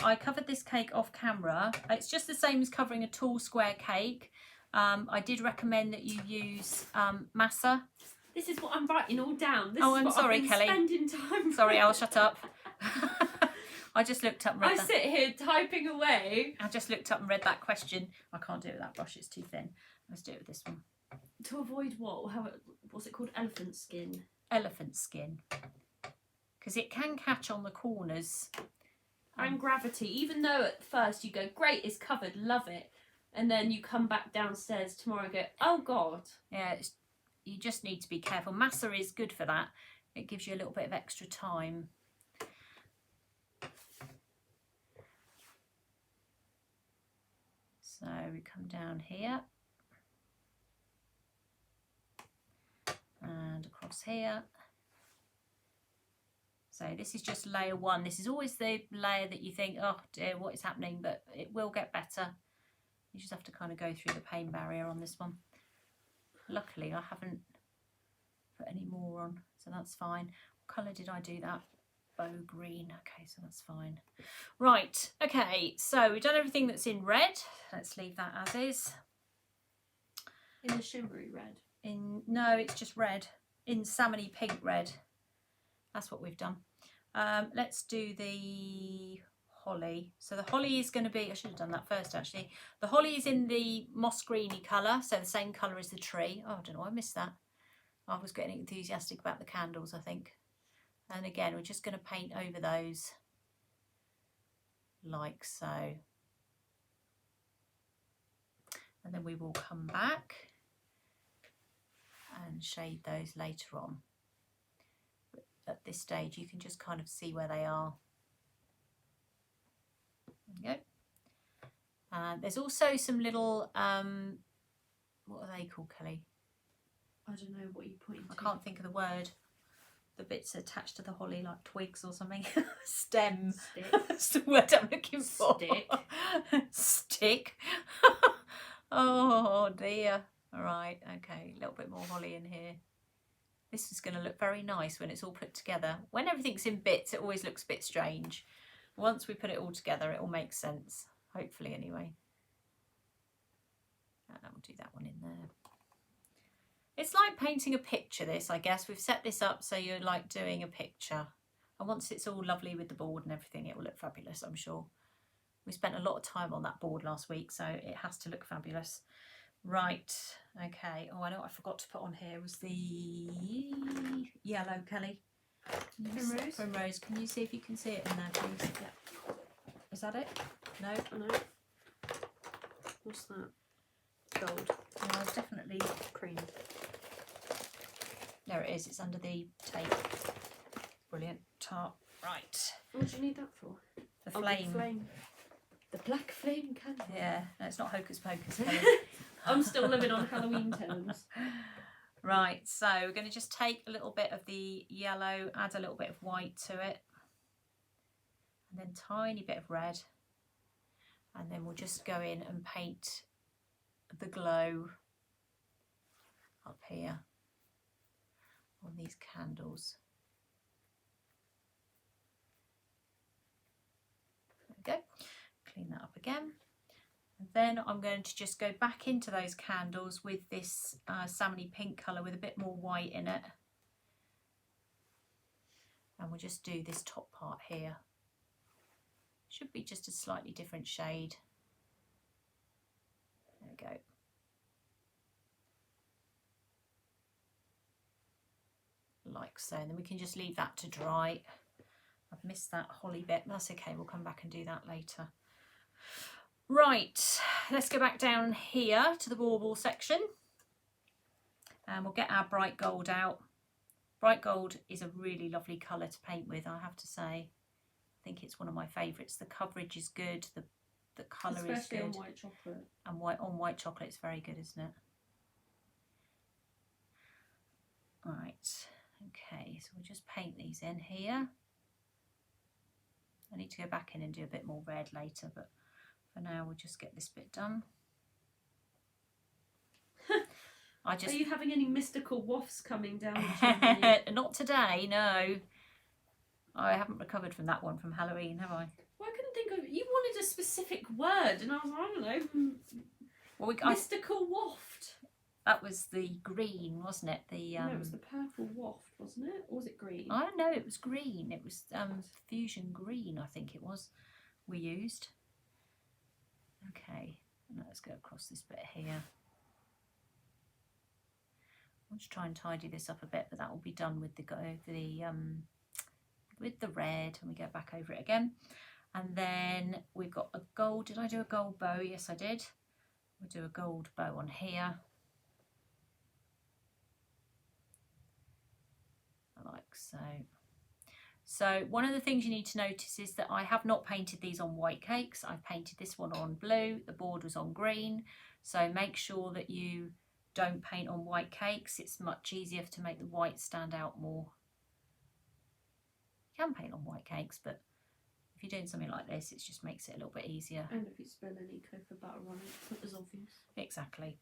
I covered this cake off camera. It's just the same as covering a tall square cake. I did recommend that you use masa. This is what I'm writing all down. This Oh, is I'm what sorry, I've been Kelly. spending time. Sorry, I'll shut up. I just looked up and read I that. sit here typing away. I just looked up and read that question. I can't do it with that brush, it's too thin. Let's do it with this one. To avoid what? What's it called? Elephant skin. Elephant skin. Because it can catch on the corners. And gravity. Even though at first you go, great, it's covered, love it. And then you come back downstairs tomorrow and go, oh God. Yeah, you just need to be careful. Masa is good for that. It gives you a little bit of extra time. So we come down here. And across here. So this is just layer 1. This is always the layer that you think, oh dear, what is happening? But it will get better. You just have to kind of go through the pain barrier on this one. Luckily, I haven't put any more on, so that's fine. What colour did I do that? Bow green. Okay, so that's fine. Right, okay, so we've done everything that's in red. Let's leave that as is. In the shimmery red. No, it's just red. In salmony pink red. That's what we've done. Let's do the holly. So the holly is going to be, I should have done that first actually. The holly is in the moss greeny colour, so the same colour as the tree. Oh, I don't know, I missed that. I was getting enthusiastic about the candles, I think. And again, we're just going to paint over those like so. And then we will come back and shade those later on. But at this stage, you can just kind of see where they are. There we go. There's also some little, what are they called, Kelly? I don't know what you pointed to. I can't think of the word. The bits attached to the holly, like twigs or something. Stem. Stick. That's the word I'm looking for. Stick. Stick. Oh dear. All right, okay, a little bit more holly in here. This is going to look very nice when it's all put together. When everything's in bits, it always looks a bit strange. Once we put it all together, it all makes sense. Hopefully, anyway. And we'll do that one in there. It's like painting a picture, this, I guess. We've set this up so you're like doing a picture. And once it's all lovely with the board and everything, it will look fabulous, I'm sure. We spent a lot of time on that board last week, so it has to look fabulous. Right, okay. Oh, I know what I forgot to put on here was the yellow, Kelly. Primrose? Primrose. Can you see if you can see it in there, please? Yeah. Is that it? No? I know. What's that? Gold. No, it's definitely Cream. There it is. It's under the tape. Brilliant. Top. Right. What do you need that for? The Oh, flame. the flame. The black flame candle. Yeah. No, it's not hocus pocus. Kelly. I'm still living on Halloween terms. Right. So we're going to just take a little bit of the yellow, add a little bit of white to it, and then tiny bit of red, and then we'll just go in and paint the glow up here on these candles. There we go. Clean that up again. And then I'm going to just go back into those candles with this salmony pink colour with a bit more white in it. And we'll just do this top part here. Should be just a slightly different shade. There we go. Like so, and then we can just leave that to dry. I've missed that holly bit. That's okay, we'll come back and do that later. Right, let's go back down here to the bauble section. And we'll get our bright gold out. Bright gold is a really lovely colour to paint with, I have to say. I think it's one of my favourites. The coverage is good, the colour is good. Especially on white chocolate. And on white chocolate it's very good, isn't it? Right, okay, so we'll just paint these in here. I need to go back in and do a bit more red later, but for now we'll just get this bit done. Are you having any mystical wafts coming down the chimney? Not today, no. I haven't recovered from that one from Halloween, have I? Well, I couldn't think of... You wanted a specific word, and I was like, I don't know. Well, mystical waft. That was the green, wasn't it? No, it was the purple waft, wasn't it? Or was it green? I don't know, it was green. It was fusion green, I think it was, we used. Okay, let's go across this bit here. I'll just try and tidy this up a bit, but that will be done with the red, and we go back over it again. And then we've got a gold. Did I do a gold bow? Yes, I did. We'll do a gold bow on here. Like so. So one of the things you need to notice is that I have not painted these on white cakes. I've painted this one on blue. The board was on green. So make sure that you don't paint on white cakes. It's much easier to make the white stand out more. You can paint on white cakes, but if you're doing something like this, it just makes it a little bit easier. And if you spill any cocoa butter on it, it's not as obvious. Exactly.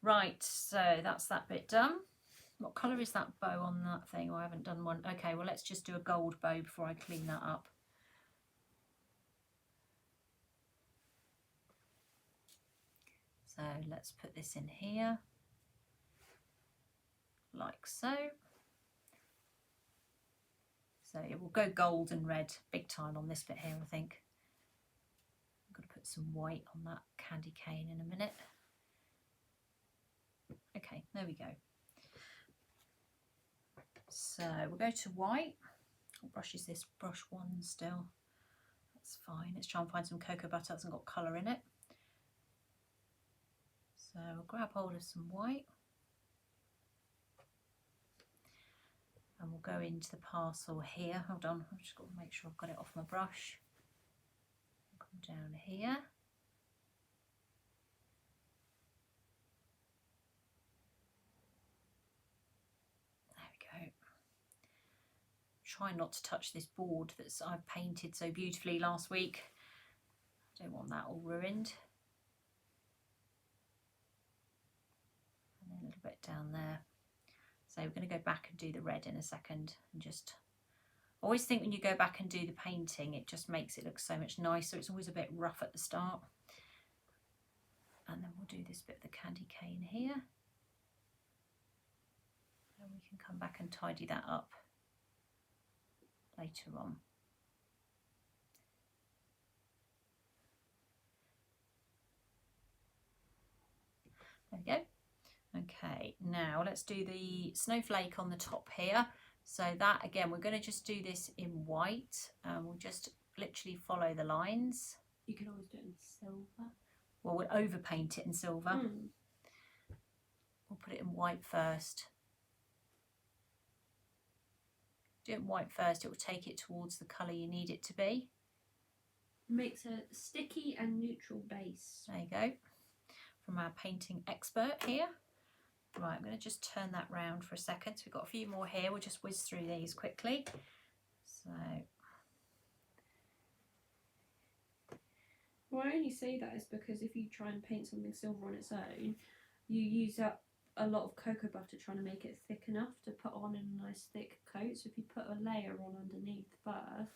Right, so that's that bit done. What colour is that bow on that thing? Oh, I haven't done one. Okay, well, let's just do a gold bow before I clean that up. So let's put this in here. Like so. So it will go gold and red big time on this bit here, I think. I'm going to put some white on that candy cane in a minute. Okay, there we go. So we'll go to white. What brush is this? Brush 1 still. That's fine. Let's try and find some cocoa butter that hasn't got colour in it. So we'll grab hold of some white. And we'll go into the parcel here. Hold on, I've just got to make sure I've got it off my brush. Come down here. Try not to touch this board that I've painted so beautifully last week. I don't want that all ruined. And then a little bit down there. So we're going to go back and do the red in a second. And just always think when you go back and do the painting, it just makes it look so much nicer. It's always a bit rough at the start. And then we'll do this bit of the candy cane here. And we can come back and tidy that up later on. There we go. Okay, now let's do the snowflake on the top here. So that, again, we're going to just do this in white. We'll just literally follow the lines. You can always do it in silver. Well, we'll overpaint it in silver. We'll put it in white first. Do it in white first, it will take it towards the colour you need it to be. Makes a sticky and neutral base. There you go. From our painting expert here. Right, I'm going to just turn that round for a second. So we've got a few more here. We'll just whiz through these quickly. So. Well, I only say that is because if you try and paint something silver on its own, you use up a lot of cocoa butter trying to make it thick enough to put on in a nice thick coat. So if you put a layer on underneath first,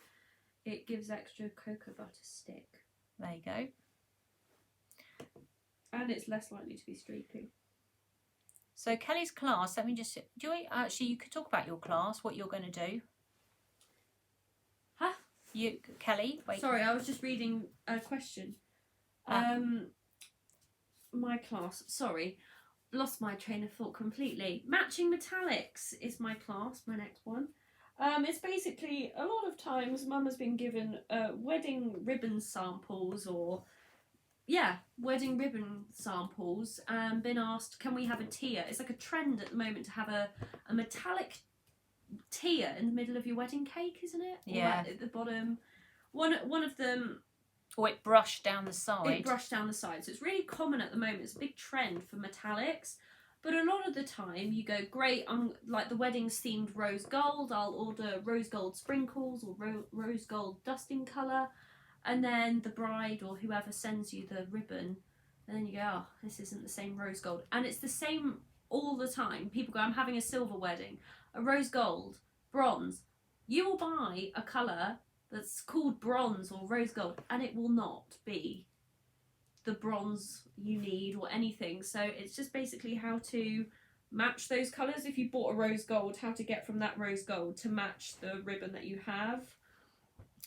it gives extra cocoa butter stick. There you go. And it's less likely to be streaky. So Kelly's class, let me just, you could talk about your class, what you're going to do. Huh? You, Kelly. Wait. Sorry, I was just reading a question. My class. Sorry, lost my train of thought completely. Matching metallics is my class. My next one. It's basically a lot of times Mum has been given wedding ribbon samples or wedding ribbon samples and been asked, can we have a tier? It's like a trend at the moment to have a metallic tier in the middle of your wedding cake, isn't it? Yeah. Or at the bottom. One of them. Or it brushed down the side. It brushed down the side. So it's really common at the moment. It's a big trend for metallics. But a lot of the time you go, great, like the wedding's themed rose gold. I'll order rose gold sprinkles or rose gold dusting colour. And then the bride or whoever sends you the ribbon. And then you go, oh, this isn't the same rose gold. And it's the same all the time. People go, I'm having a silver wedding. A rose gold, bronze. You will buy a colour that's called bronze or rose gold and it will not be the bronze you need or anything. So it's just basically how to match those colours. If you bought a rose gold, how to get from that rose gold to match the ribbon that you have.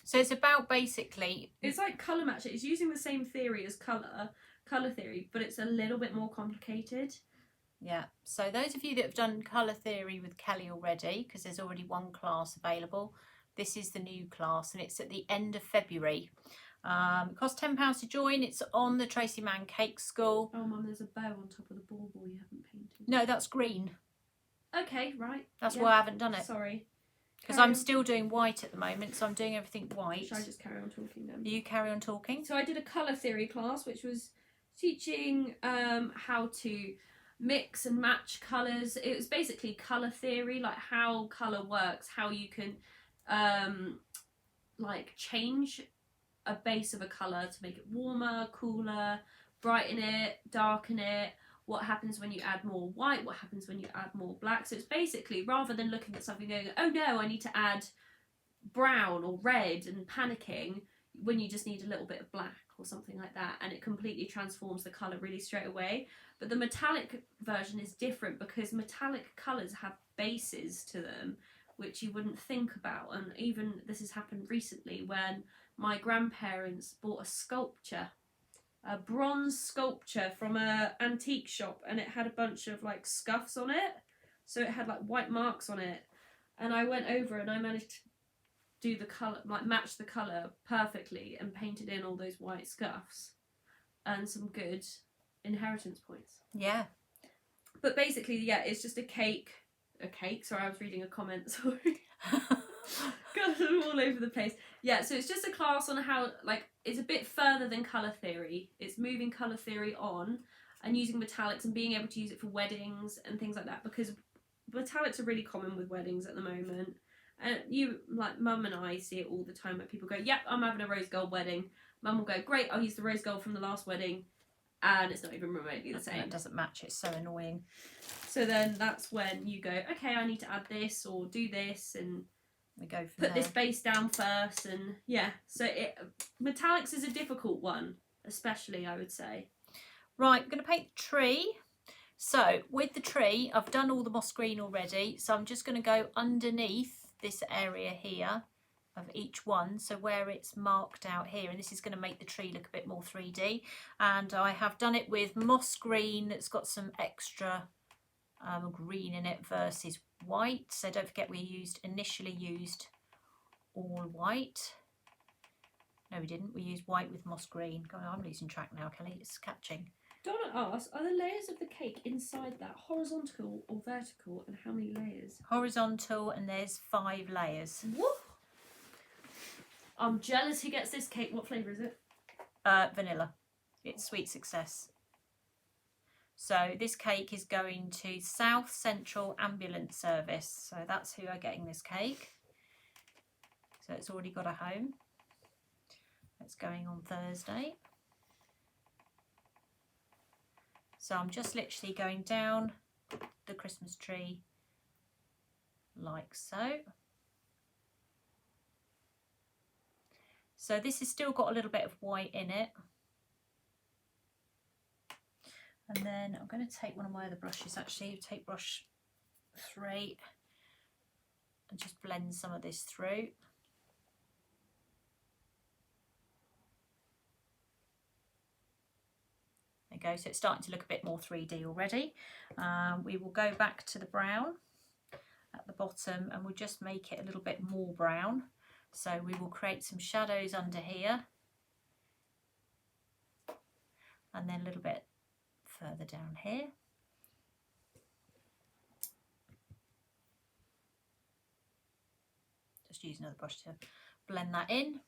So it's about basically... It's like colour matching. It's using the same theory as colour theory, but it's a little bit more complicated. Yeah, so those of you that have done colour theory with Kelly already, because there's already one class available, this is the new class and it's at the end of February. It costs £10 to join. It's on the Tracey Mann Cake School. Oh, Mum, there's a bow on top of the bauble you haven't painted. No, that's green. Okay, right. That's why I haven't done it. Sorry. Because I'm still doing white at the moment, so I'm doing everything white. Shall I just carry on talking then? You carry on talking. So I did a colour theory class, which was teaching how to mix and match colours. It was basically colour theory, like how colour works, how you can like change a base of a colour to make it warmer, cooler, brighten it, darken it, what happens when you add more white, what happens when you add more black. So it's basically, rather than looking at something going, oh no, I need to add brown or red and panicking, when you just need a little bit of black or something like that, and it completely transforms the colour really straight away. But the metallic version is different because metallic colours have bases to them which you wouldn't think about. And even this has happened recently when my grandparents bought a sculpture, a bronze sculpture from a antique shop, and it had a bunch of like scuffs on it, so it had like white marks on it, and I went over and I managed to do the colour, like match the colour perfectly and painted in all those white scuffs and some good inheritance points. Yeah. But basically, yeah, it's just a cake, sorry, I was reading a comment, sorry. God, I'm all over the place. Yeah, so it's just a class on how, like, it's a bit further than colour theory. It's moving colour theory on and using metallics and being able to use it for weddings and things like that, because metallics are really common with weddings at the moment. And you, like, Mum and I see it all the time where people go, yep, I'm having a rose gold wedding. Mum will go, great, I'll use the rose gold from the last wedding. And it's not even remotely the same. It doesn't match, it's so annoying. So then that's when you go, okay, I need to add this or do this, and we go from put there. this base down first, and yeah. So metallics is a difficult one, especially, I would say. Right, I'm going to paint the tree. So with the tree, I've done all the moss green already. So I'm just going to go underneath this area here of each one, so where it's marked out here, and this is going to make the tree look a bit more 3D. And I have done it with moss green that's got some extra green in it versus white. So don't forget we initially used all white. No, we didn't. We used white with moss green. God, I'm losing track now, Kelly. It's catching. Donna asks, are the layers of the cake inside that horizontal or vertical, and how many layers? Horizontal, and there's 5 layers. What? I'm jealous who gets this cake. What flavour is it? Vanilla. It's Sweet Success. So this cake is going to South Central Ambulance Service. So that's who are getting this cake. So it's already got a home. It's going on Thursday. So I'm just literally going down the Christmas tree like so. So this has still got a little bit of white in it. And then I'm going to take one of my other brushes, actually, take brush 3 and just blend some of this through. go. So it's starting to look a bit more 3D already. We will go back to the brown at the bottom and we'll just make it a little bit more brown. So we will create some shadows under here and then a little bit further down here. Just use another brush to blend that in.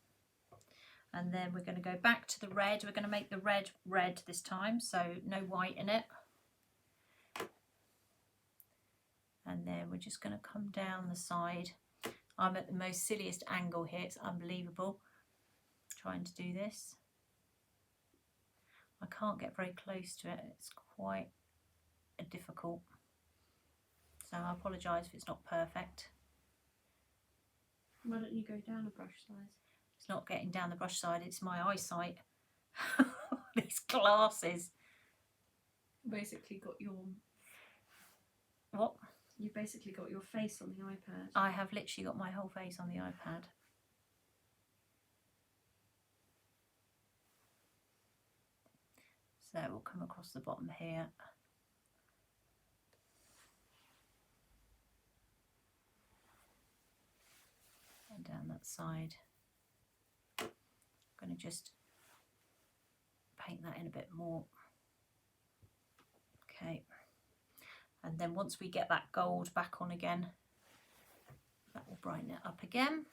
And then we're going to go back to the red. We're going to make the red red this time, so no white in it. And then we're just going to come down the side. I'm at the most silliest angle here, it's unbelievable trying to do this. I can't get very close to it, it's quite difficult. So I apologise if it's not perfect. Why don't you go down a brush size? It's not getting down the brush side, it's my eyesight. These glasses. Basically got your... What? You basically got your face on the iPad. I have literally got my whole face on the iPad. So we'll come across the bottom here. And down that side. I'm going to just paint that in a bit more. Okay. And then once we get that gold back on again, that will brighten it up again.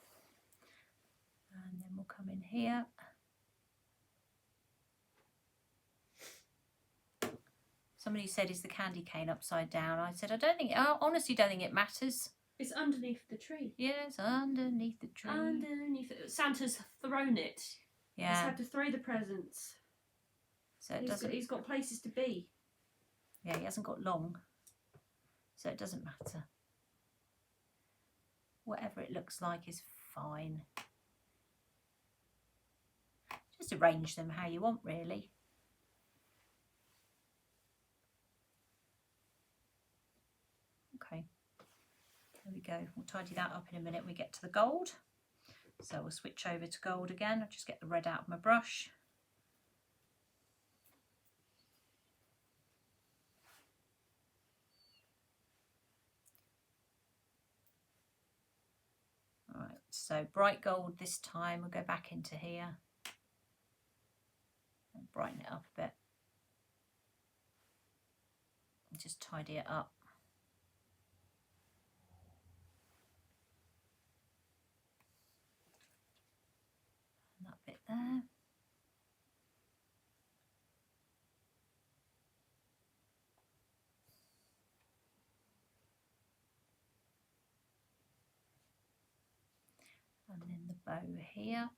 And then we'll come in here. Somebody said, is the candy cane upside down? I said, I honestly don't think it matters. It's underneath the tree. Yes, underneath the tree. Underneath it. Santa's thrown it. Yeah. He's had to throw the presents. So it doesn't. He's got places to be. Yeah, he hasn't got long. So it doesn't matter. Whatever it looks like is fine. Just arrange them how you want, really. Okay, there we go. We'll tidy that up in a minute when we get to the gold. So we'll switch over to gold again. I'll just get the red out of my brush. Alright, so bright gold this time. We'll go back into here and brighten it up a bit. And just tidy it up. And that bit there. And then the bow here.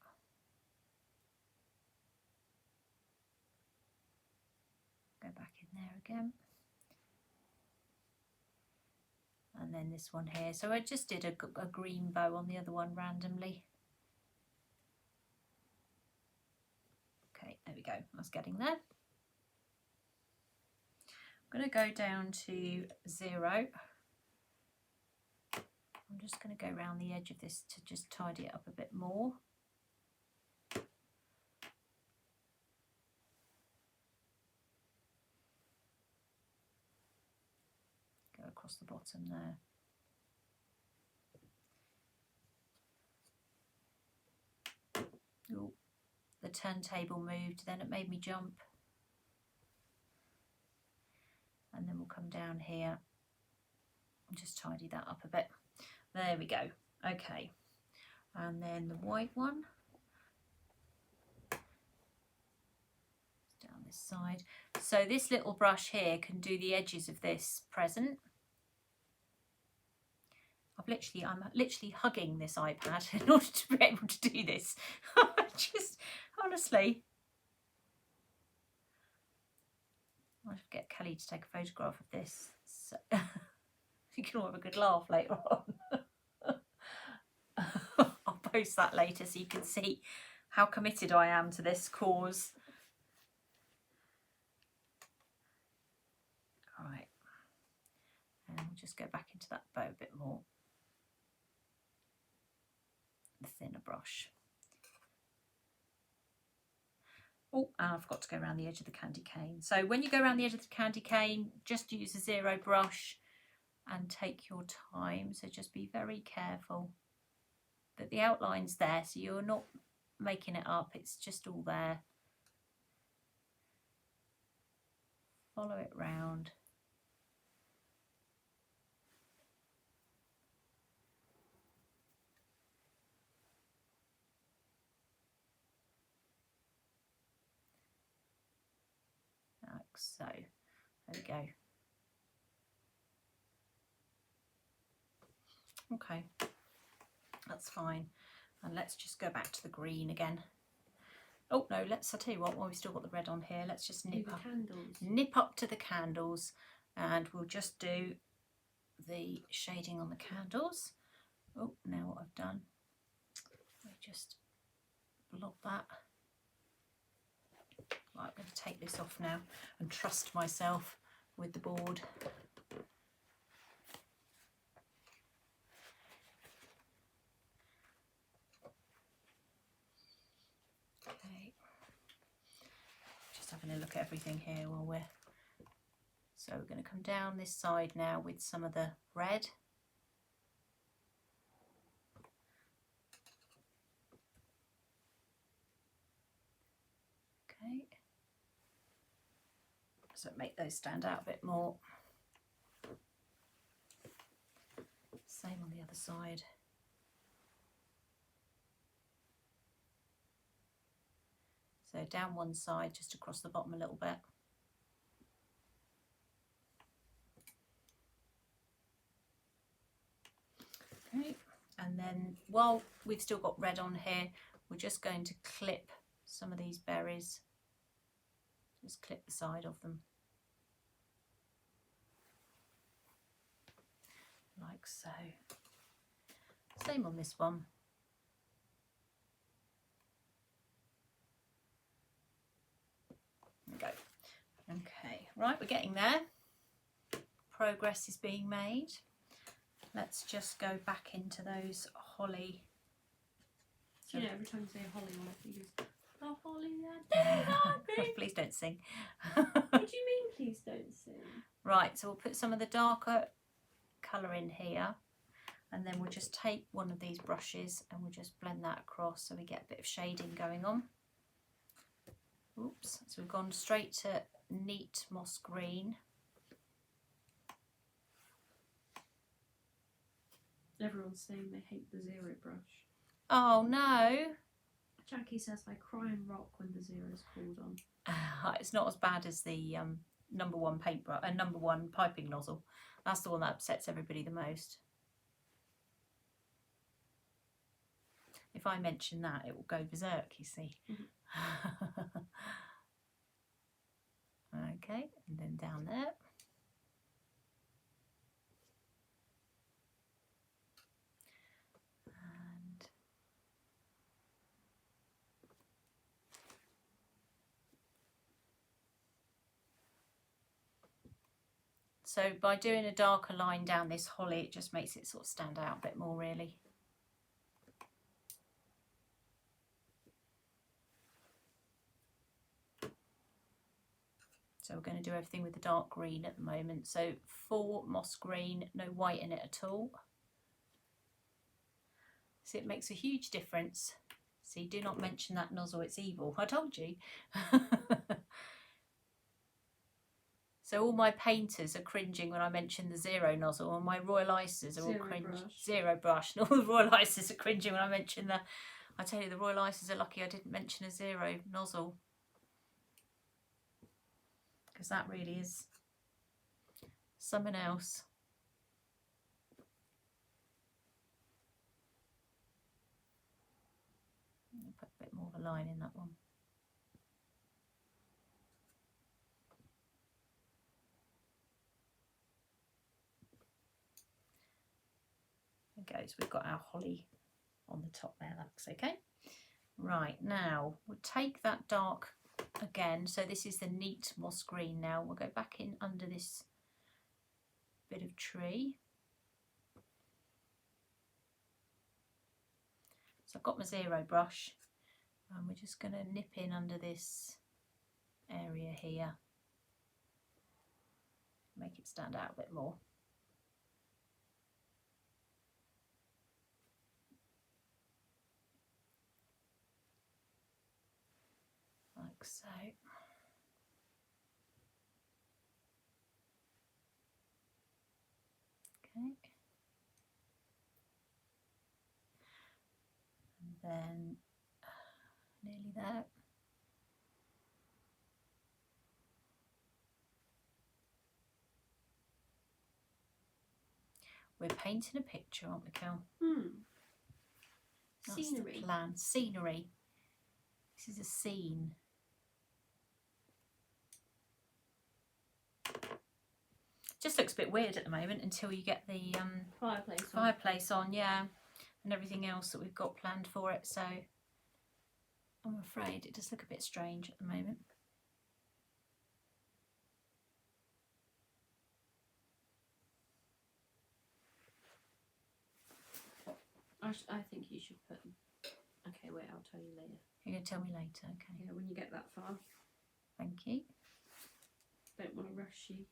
Go back in there again. And then this one here. So I just did a green bow on the other one randomly. Okay, there we go. That's getting there. I'm going to go down to 0. I'm just going to go around the edge of this to just tidy it up a bit more. Go across the bottom there. Ooh, the turntable moved, then it made me jump. And then we'll come down here and just tidy that up a bit. There we go. Okay. And then the white one. Down this side. So this little brush here can do the edges of this present. I'm literally hugging this iPad in order to be able to do this. Just honestly. I should get Kelly to take a photograph of this. So you can all have a good laugh later on. I'll post that later so you can see how committed I am to this cause. All right, and we'll just go back into that bow a bit more. The thinner brush. Oh, and I forgot to go around the edge of the candy cane. So when you go around the edge of the candy cane, just use a zero brush and take your time. So just be very careful that the outline's there, so you're not making it up, it's just all there. Follow it round. Like so. There we go. Okay, that's fine. And let's just go back to the green again. Oh no, I'll tell you what, while we've still got the red on here, let's just nip up to the candles, and we'll just do the shading on the candles. Oh, now what I've done, I just block that. Right, I'm going to take this off now and trust myself with the board. Okay, just having a look at everything here while we're... So we're going to come down this side now with some of the red. Okay, so make those stand out a bit more. Same on the other side. So down one side, just across the bottom a little bit. Okay, and then while we've still got red on here, we're just going to clip some of these berries. Just clip the side of them. Like so. Same on this one. There we go. Okay, right, we're getting there. Progress is being made. Let's just go back into those holly. You know, every time you say holly, all I think is, oh, holly, that Please don't sing. What do you mean, please don't sing? Right, so we'll put some of the darker colour in here, and then we'll just take one of these brushes and we'll just blend that across so we get a bit of shading going on. Oops, so we've gone straight to neat moss green. Everyone's saying they hate the zero brush. Oh no! Jackie says I cry and rock when the zero is called on. It's not as bad as the number one paintbrush, number one piping nozzle. That's the one that upsets everybody the most. If I mention that, it will go berserk, you see. Mm-hmm. Okay, and then down there. And so by doing a darker line down this holly, it just makes it sort of stand out a bit more, really. So we're going to do everything with the dark green at the moment. So full moss green, no white in it at all. So it makes a huge difference. See, do not mention that nozzle, it's evil. I told you. So all my painters are cringing when I mention the zero nozzle, and my Royal Icers are all cringe. Zero brush. And all the Royal Icers are cringing when I mention the... I tell you, the Royal Icers are lucky I didn't mention a zero nozzle. Because that really is something else. I'll put a bit more of a line in that one. There goes. We've got our holly on the top there. That looks okay. Right, now we'll take that dark again. So this is the neat moss green now. We'll go back in under this bit of tree. So I've got my zero brush and we're just going to nip in under this area here. Make it stand out a bit more. Like so. Okay. And then nearly there. We're painting a picture, aren't we, Kel? That's Scenery. the plan. Scenery. This is a scene. Just looks a bit weird at the moment until you get the fireplace on, yeah, and everything else that we've got planned for it. So I'm afraid it does look a bit strange at the moment. I think you should put them. Okay, wait, I'll tell you later. You're going to tell me later, okay. Yeah, when you get that far. Thank you. Don't want to rush you.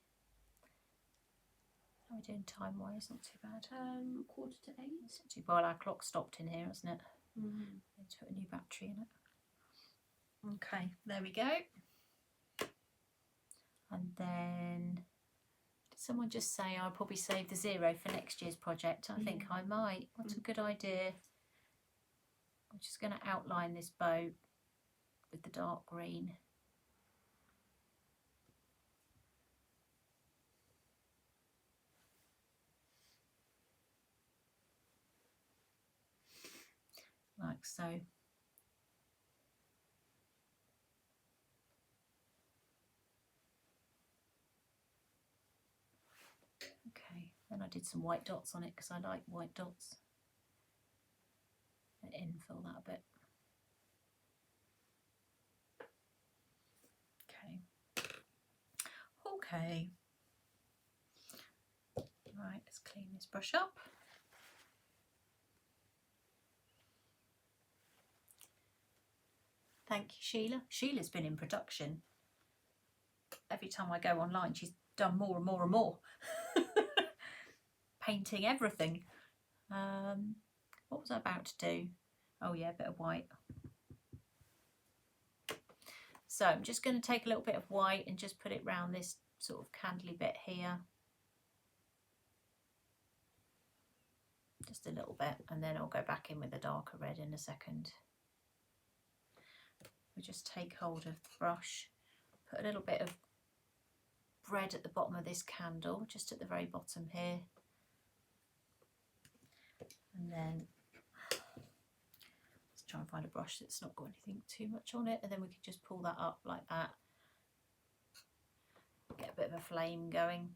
How are we doing time-wise? Not too bad. 7:45. It's not too bad. Our clock stopped in here, hasn't it? Mm. Need to put a new battery in it. Okay, there we go. And then, did someone just say I'll probably save the 0 for next year's project? I think I might. What a good idea. I'm just going to outline this boat with the dark green. Like so. Okay, then I did some white dots on it because I like white dots. And infill that a bit. Okay. Okay. Right, let's clean this brush up. Thank you, Sheila. Sheila's been in production. Every time I go online, she's done more and more and more. Painting everything. What was I about to do? Oh yeah, a bit of white. So I'm just going to take a little bit of white and just put it round this sort of candly bit here. Just a little bit, and then I'll go back in with a darker red in a second. We'll just take hold of the brush, put a little bit of red at the bottom of this candle, just at the very bottom here. And then let's try and find a brush that's not got anything too much on it, and then we can just pull that up like that. Get a bit of a flame going.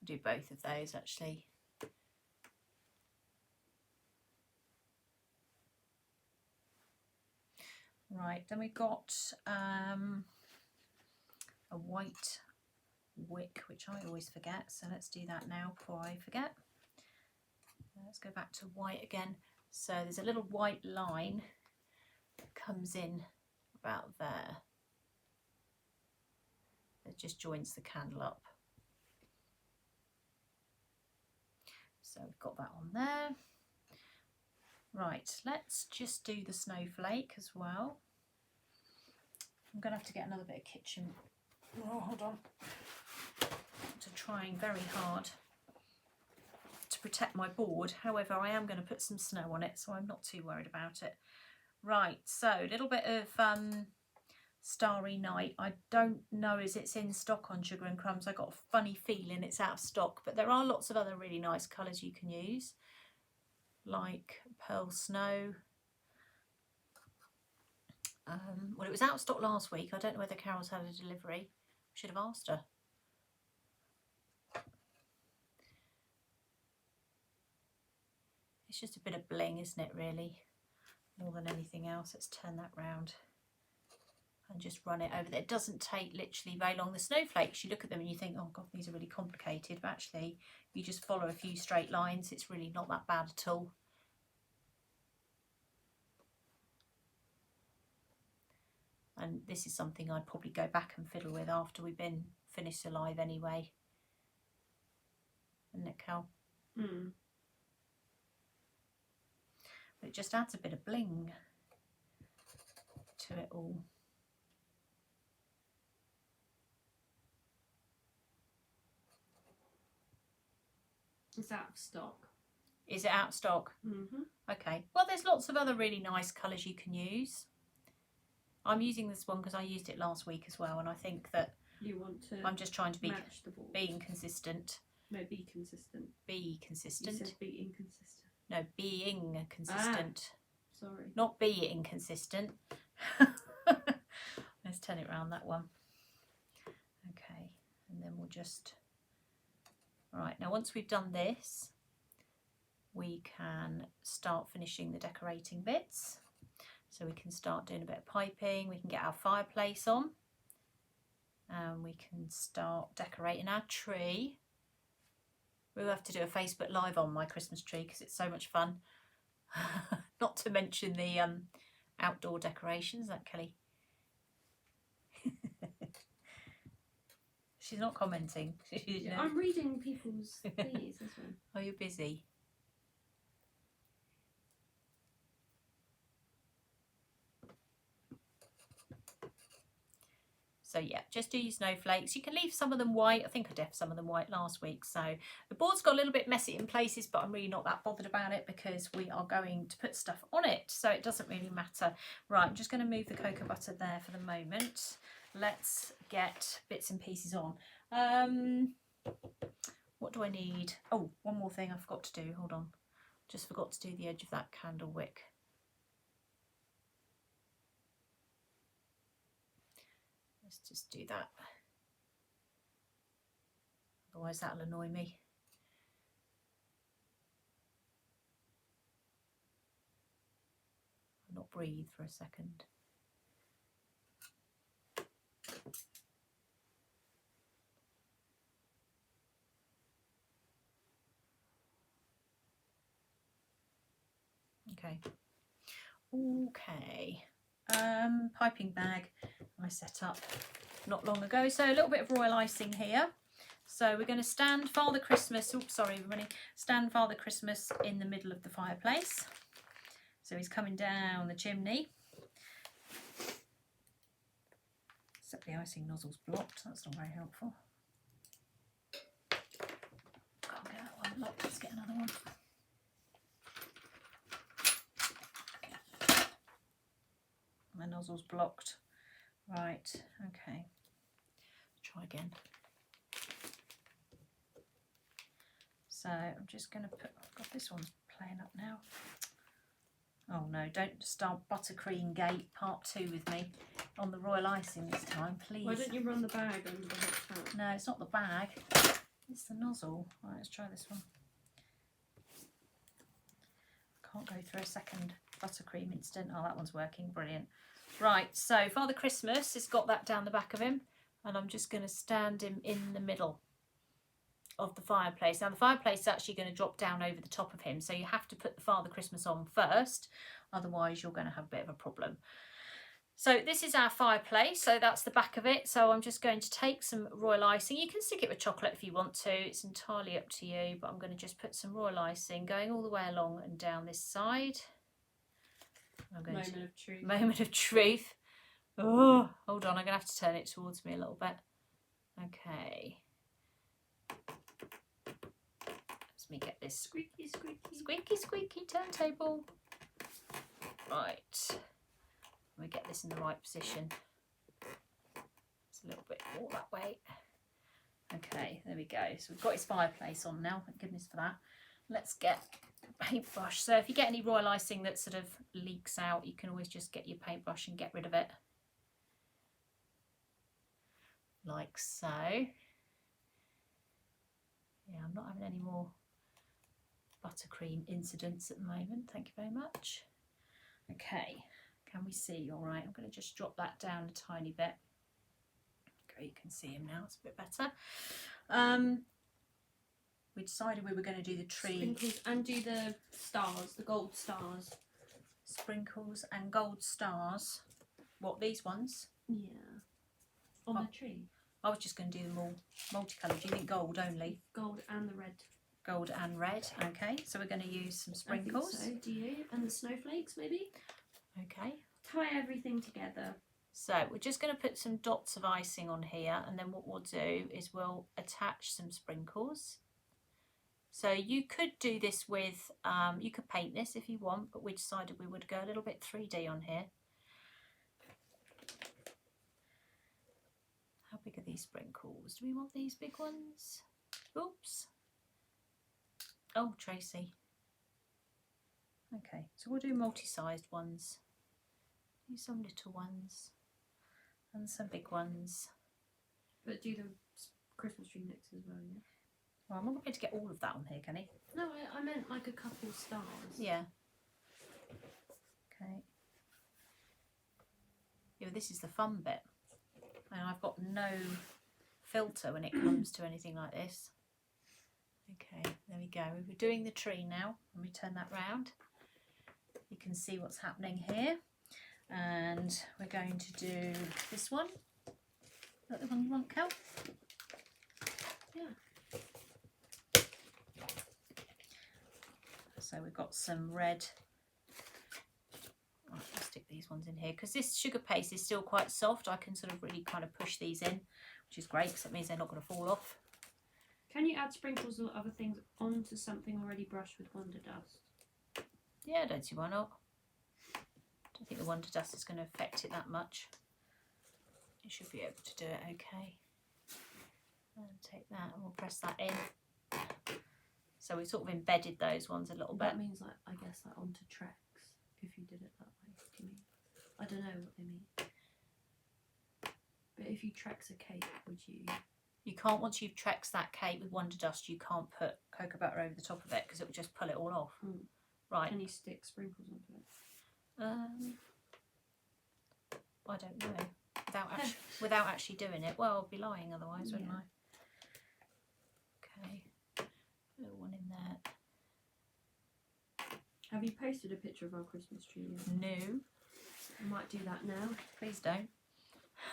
Do both of those actually. Right, then we've got a white wick, which I always forget, so let's do that now before I forget. Let's go back to white again. So there's a little white line that comes in about there. It just joins the candle up. So we've got that on there. Right, let's just do the snowflake as well. I'm going to have to get another bit of kitchen. Oh, hold on. Trying very hard to protect my board. However, I am going to put some snow on it, so I'm not too worried about it. Right, so a little bit of Starry Night. I don't know as it's in stock on Sugar and Crumbs. I got a funny feeling it's out of stock, but there are lots of other really nice colours you can use, like Pearl Snow. Well, it was out of stock last week. I don't know whether Carol's had a delivery. Should have asked her. It's just a bit of bling, isn't it, really? More than anything else. Let's turn that round. and just run it over there. It doesn't take literally very long. The snowflakes, you look at them and you think, oh God, these are really complicated, but actually you just follow a few straight lines. It's really not that bad at all. And this is something I'd probably go back and fiddle with after we've been finished alive anyway. Isn't it, Cal? Mm. But it just adds a bit of bling to it all. It's out of stock. Is it out of stock? Mm-hmm. Okay. Well, there's lots of other really nice colours you can use. I'm using this one because I used it last week as well, and I think that You want to I'm just trying to be match the balls. being consistent. No, be consistent. Be You consistent. said be inconsistent. No, being consistent. Sorry. Not be inconsistent. Let's turn it around, that one. Okay, and then we'll just... Right, now once we've done this, we can start finishing the decorating bits. So we can start doing a bit of piping, we can get our fireplace on, and we can start decorating our tree. We'll have to do a Facebook Live on my Christmas tree because it's so much fun. Not to mention the outdoor decorations, that Kelly. She's not commenting. Yeah, I'm reading people's things as well. Are you busy? So yeah, just do your snowflakes. You can leave some of them white. I think I did some of them white last week. So the board's got a little bit messy in places, but I'm really not that bothered about it because we are going to put stuff on it. So it doesn't really matter. Right, I'm just going to move the cocoa butter there for the moment. Let's get bits and pieces on. What do I need? Oh, one more thing I forgot to do. Hold on. Just forgot to do the edge of that candle wick. Let's just do that. Otherwise that'll annoy me. I'll not breathe for a second. Okay. Okay. Piping bag I set up not long ago. So a little bit of royal icing here. So we're going to stand Father Christmas. Oops, sorry everybody. Stand Father Christmas in the middle of the fireplace. So he's coming down the chimney. Except the icing nozzle's blocked. That's not very helpful. Can't get that one blocked. Let's get another one. My nozzle's blocked. Right, okay. Try again. So I'm just going to put, oh God, this one's playing up now. Oh no, don't start buttercream gate part 2 with me on the royal icing this time, please. Why don't you run the bag under the hot tap? No, it's not the bag, it's the nozzle. Right, let's try this one. Can't go through a second buttercream instant. Oh, that one's working, brilliant. Right, so Father Christmas has got that down the back of him, and I'm just going to stand him in the middle of the fireplace. Now the fireplace is actually going to drop down over the top of him, so you have to put the Father Christmas on first, otherwise you're going to have a bit of a problem. So this is our fireplace, so that's the back of it. So I'm just going to take some royal icing. You can stick it with chocolate if you want to, it's entirely up to you, but I'm going to just put some royal icing going all the way along and down this side. I'm going Moment of truth. Moment of truth. Oh, hold on, I'm going to have to turn it towards me a little bit. Okay. Let me get this Squeaky, squeaky. squeaky, squeaky turntable. Right. Let me get this in the right position. It's a little bit more that way. Okay, there we go. So we've got his fireplace on now, thank goodness for that. Let's get a paintbrush. So if you get any royal icing that sort of leaks out, you can always just get your paintbrush and get rid of it. Like so. Yeah, I'm not having any more buttercream incidents at the moment, thank you very much. Okay, Can we see all right? I'm going to just drop that down a tiny bit. Okay, you can see him now, it's a bit better. We decided we were going to do the tree. Sprinkles and do the stars, the gold stars. Sprinkles and gold stars. What, these ones? Yeah. On the tree. I was just going to do them all multicoloured. Do you think gold only? Gold and the red. Gold and red. Okay, so we're going to use some sprinkles. I think so. Do you? And the snowflakes, maybe? Okay. Tie everything together. So we're just going to put some dots of icing on here, and then what we'll do is we'll attach some sprinkles. So you could do this with, you could paint this if you want, but we decided we would go a little bit 3D on here. How big are these sprinkles? Do we want these big ones? Oops. Oh, Tracy. Okay, so we'll do multi-sized ones. Do some little ones and some big ones. But do the Christmas tree next as well, yeah? Well, I'm not going to get all of that on here, can he? No, I meant like a couple stars. Yeah. Okay. Yeah, but this is the fun bit. And I've got no filter when it comes to anything like this. Okay, there we go. We're doing the tree now. Let me turn that round. You can see what's happening here. And we're going to do this one. Is that the one you want, Cal? Yeah. So we've got some red. Right, I'll stick these ones in here because this sugar paste is still quite soft. I can sort of really kind of push these in, which is great because it means they're not going to fall off. Can you add sprinkles or other things onto something already brushed with Wonder Dust? Yeah, I don't see why not. I don't think the Wonder Dust is going to affect it that much. You should be able to do it okay. And take that and we'll press that in. So we sort of embedded those ones a little bit. That means, like, I guess, like onto tracks, if you did it that way. Do you mean? I don't know what they mean. But if you Trex a cake, would you? You can't, once you've Trex that cake with Wonder Dust, you can't put cocoa butter over the top of it because it would just pull it all off. Mm. Right. Can you stick sprinkles onto it? I don't know. Without actually doing it. Well, I'd be lying otherwise, wouldn't I? Okay. Little one in there. Have you posted a picture of our Christmas tree yet? No. I might do that now. Please don't.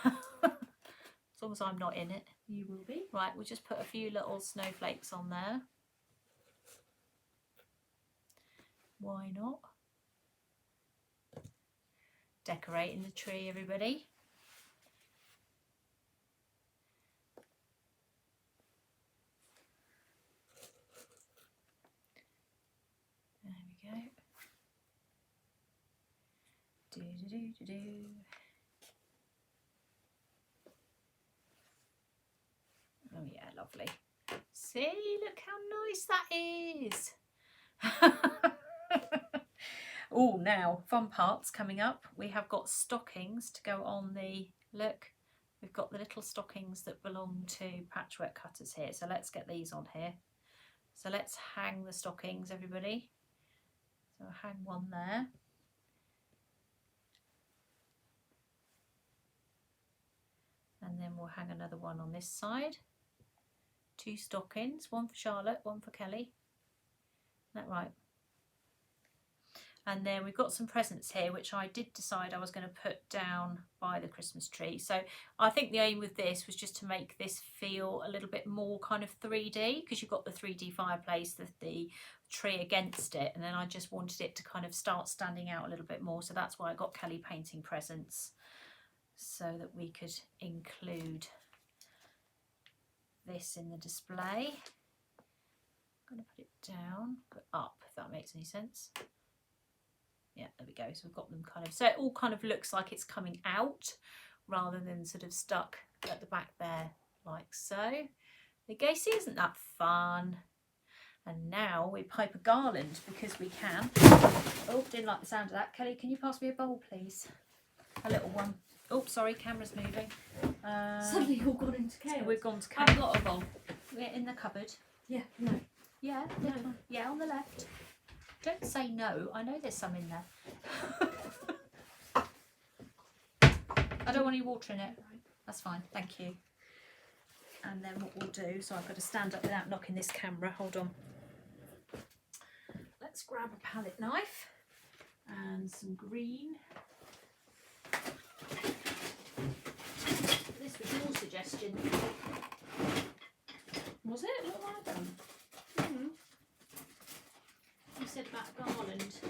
As long as I'm not in it. You will be. Right, we'll just put a few little snowflakes on there. Why not? Decorating the tree, everybody. There we go. Do do do do do. Oh yeah, lovely. See, look how nice that is. Oh, now, fun parts coming up. We have got stockings to go on the, look, we've got the little stockings that belong to patchwork cutters here. So let's get these on here. So let's hang the stockings, everybody. So hang one there. And then we'll hang another one on this side. 2 stockings, one for Charlotte, one for Kelly. Is that right? And then we've got some presents here, which I did decide I was going to put down by the Christmas tree. So I think the aim with this was just to make this feel a little bit more kind of 3D, because you've got the 3D fireplace, the tree against it. And then I just wanted it to kind of start standing out a little bit more. So that's why I got Kelly painting presents, so that we could include this in the display. I'm going to put it down, put up, if that makes any sense. Yeah, there we go. So we've got them kind of, so it all kind of looks like it's coming out rather than sort of stuck at the back there like so. There you go. See, isn't that fun? And now we pipe a garland because we can. Oh, didn't like the sound of that. Kelly, can you pass me a bowl, please? A little one. Oh, sorry, camera's moving. Suddenly you've all gone into chaos. We've gone to chaos. I've got a bowl. We're in the cupboard. Yeah, no. Yeah, No. yeah, on the left. Don't say no. I know there's some in there. I don't want any water in it. That's fine, thank you. And then what we'll do, so I've got to stand up without knocking this camera, hold on. Let's grab a palette knife and some green. This was your suggestion. Was it? What have I done? You said about Garland.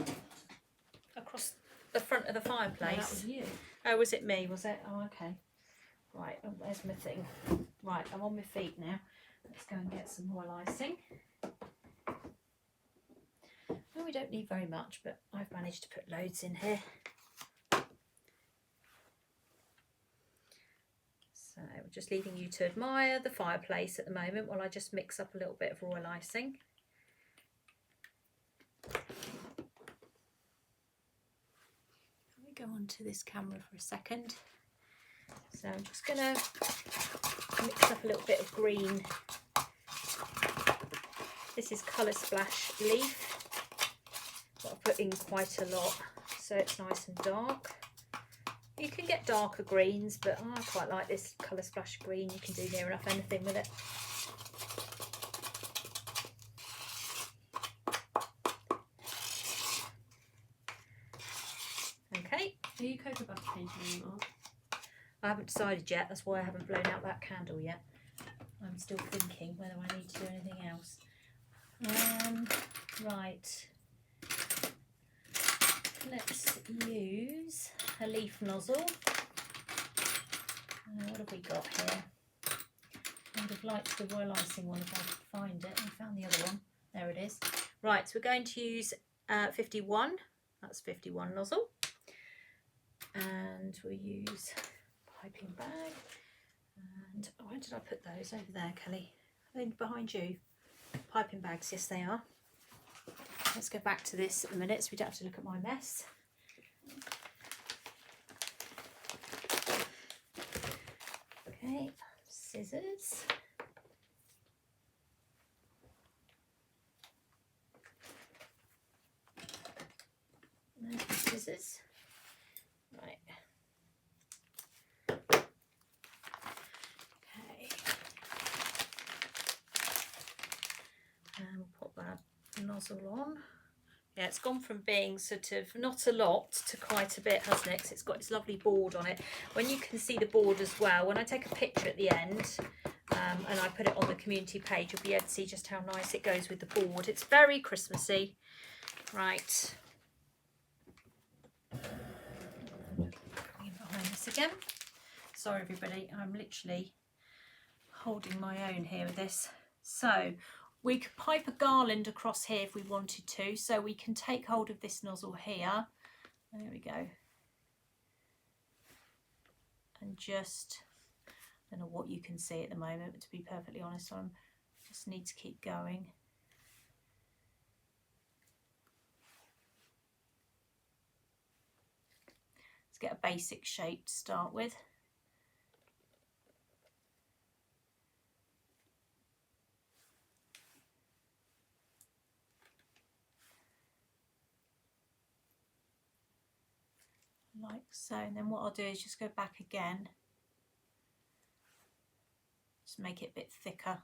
Across the front of the No, fireplace. that was you. Oh, was it me? Was it? Oh, okay. Right, oh, where's my thing? Right, I'm on my feet now. Let's go and get some oil icing. Oh, we don't need very much, but I've managed to put loads in here. So we're just leaving you to admire the fireplace at the moment while I just mix up a little bit of royal icing. Let me go onto this camera for a second. So I'm just going to mix up a little bit of green. This is Colour Splash Leaf, but I've put in quite a lot so it's nice and dark. You can get darker greens, but I quite like this Colour Splash green. You can do near enough anything with it. Okay. Are you cocoa butter painting anymore? I haven't decided yet, that's why I haven't blown out that candle yet. I'm still thinking whether I need to do anything else. Right. Let's use a leaf nozzle. What have we got here? I would have liked the royal icing one if I could find it. I found the other one. There it is. Right, so we're going to use 51. That's 51 nozzle. And we'll use piping bag. And where did I put those? Over there, Kelly. Are they behind you? Piping bags, yes they are. Let's go back to this in a minute so we don't have to look at my mess. Okay, scissors. There's the scissors. Right. Okay. And we'll put that nozzle on. Yeah, it's gone from being sort of not a lot to quite a bit, hasn't it? 'Cause it's got its lovely board on it. When you can see the board as well, when I take a picture at the end and I put it on the community page, you'll be able to see just how nice it goes with the board. It's very Christmassy. Right. Bring it behind this again. Sorry everybody, I'm literally holding my own here with this. So we could pipe a garland across here if we wanted to, so we can take hold of this nozzle here. There we go. And just, I don't know what you can see at the moment, but to be perfectly honest, I just need to keep going. Let's get a basic shape to start with. Like so, and then what I'll do is just go back again, just make it a bit thicker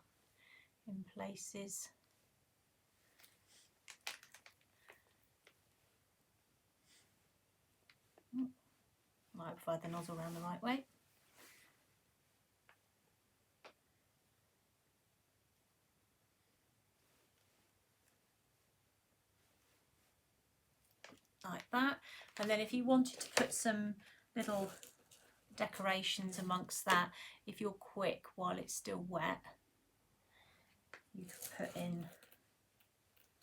in places. Might provide the nozzle around the right way. Like that. And then if you wanted to put some little decorations amongst that, if you're quick while it's still wet, you could put in,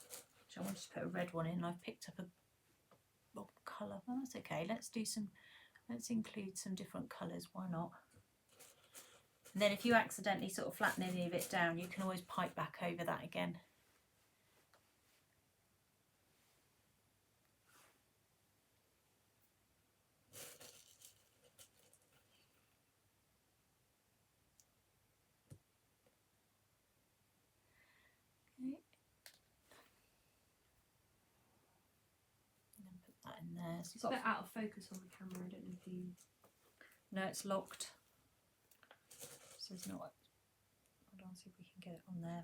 which I wanted to put a red one in, I've picked up a wrong colour, well that's okay, let's include some different colours, why not? And then if you accidentally sort of flatten any of it down, you can always pipe back over that again. In there. So It's a bit out of focus on the camera. I don't know if you. No, it's locked. So it's not. Hold on, see if we can get it on there.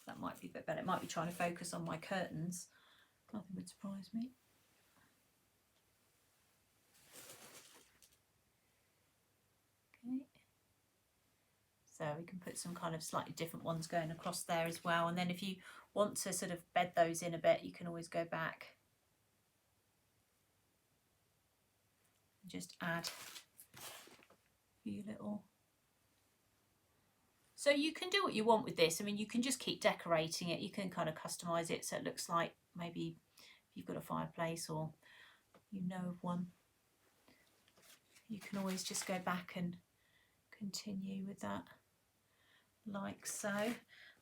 That might be a bit better. It might be trying to focus on my curtains. Nothing would surprise me. Okay. So we can put some kind of slightly different ones going across there as well. And then if you want to sort of bed those in a bit, you can always go back and just add a few little. So you can do what you want with this. I mean, you can just keep decorating it. You can kind of customise it so it looks like maybe if you've got a fireplace or you know of one. You can always just go back and continue with that like so.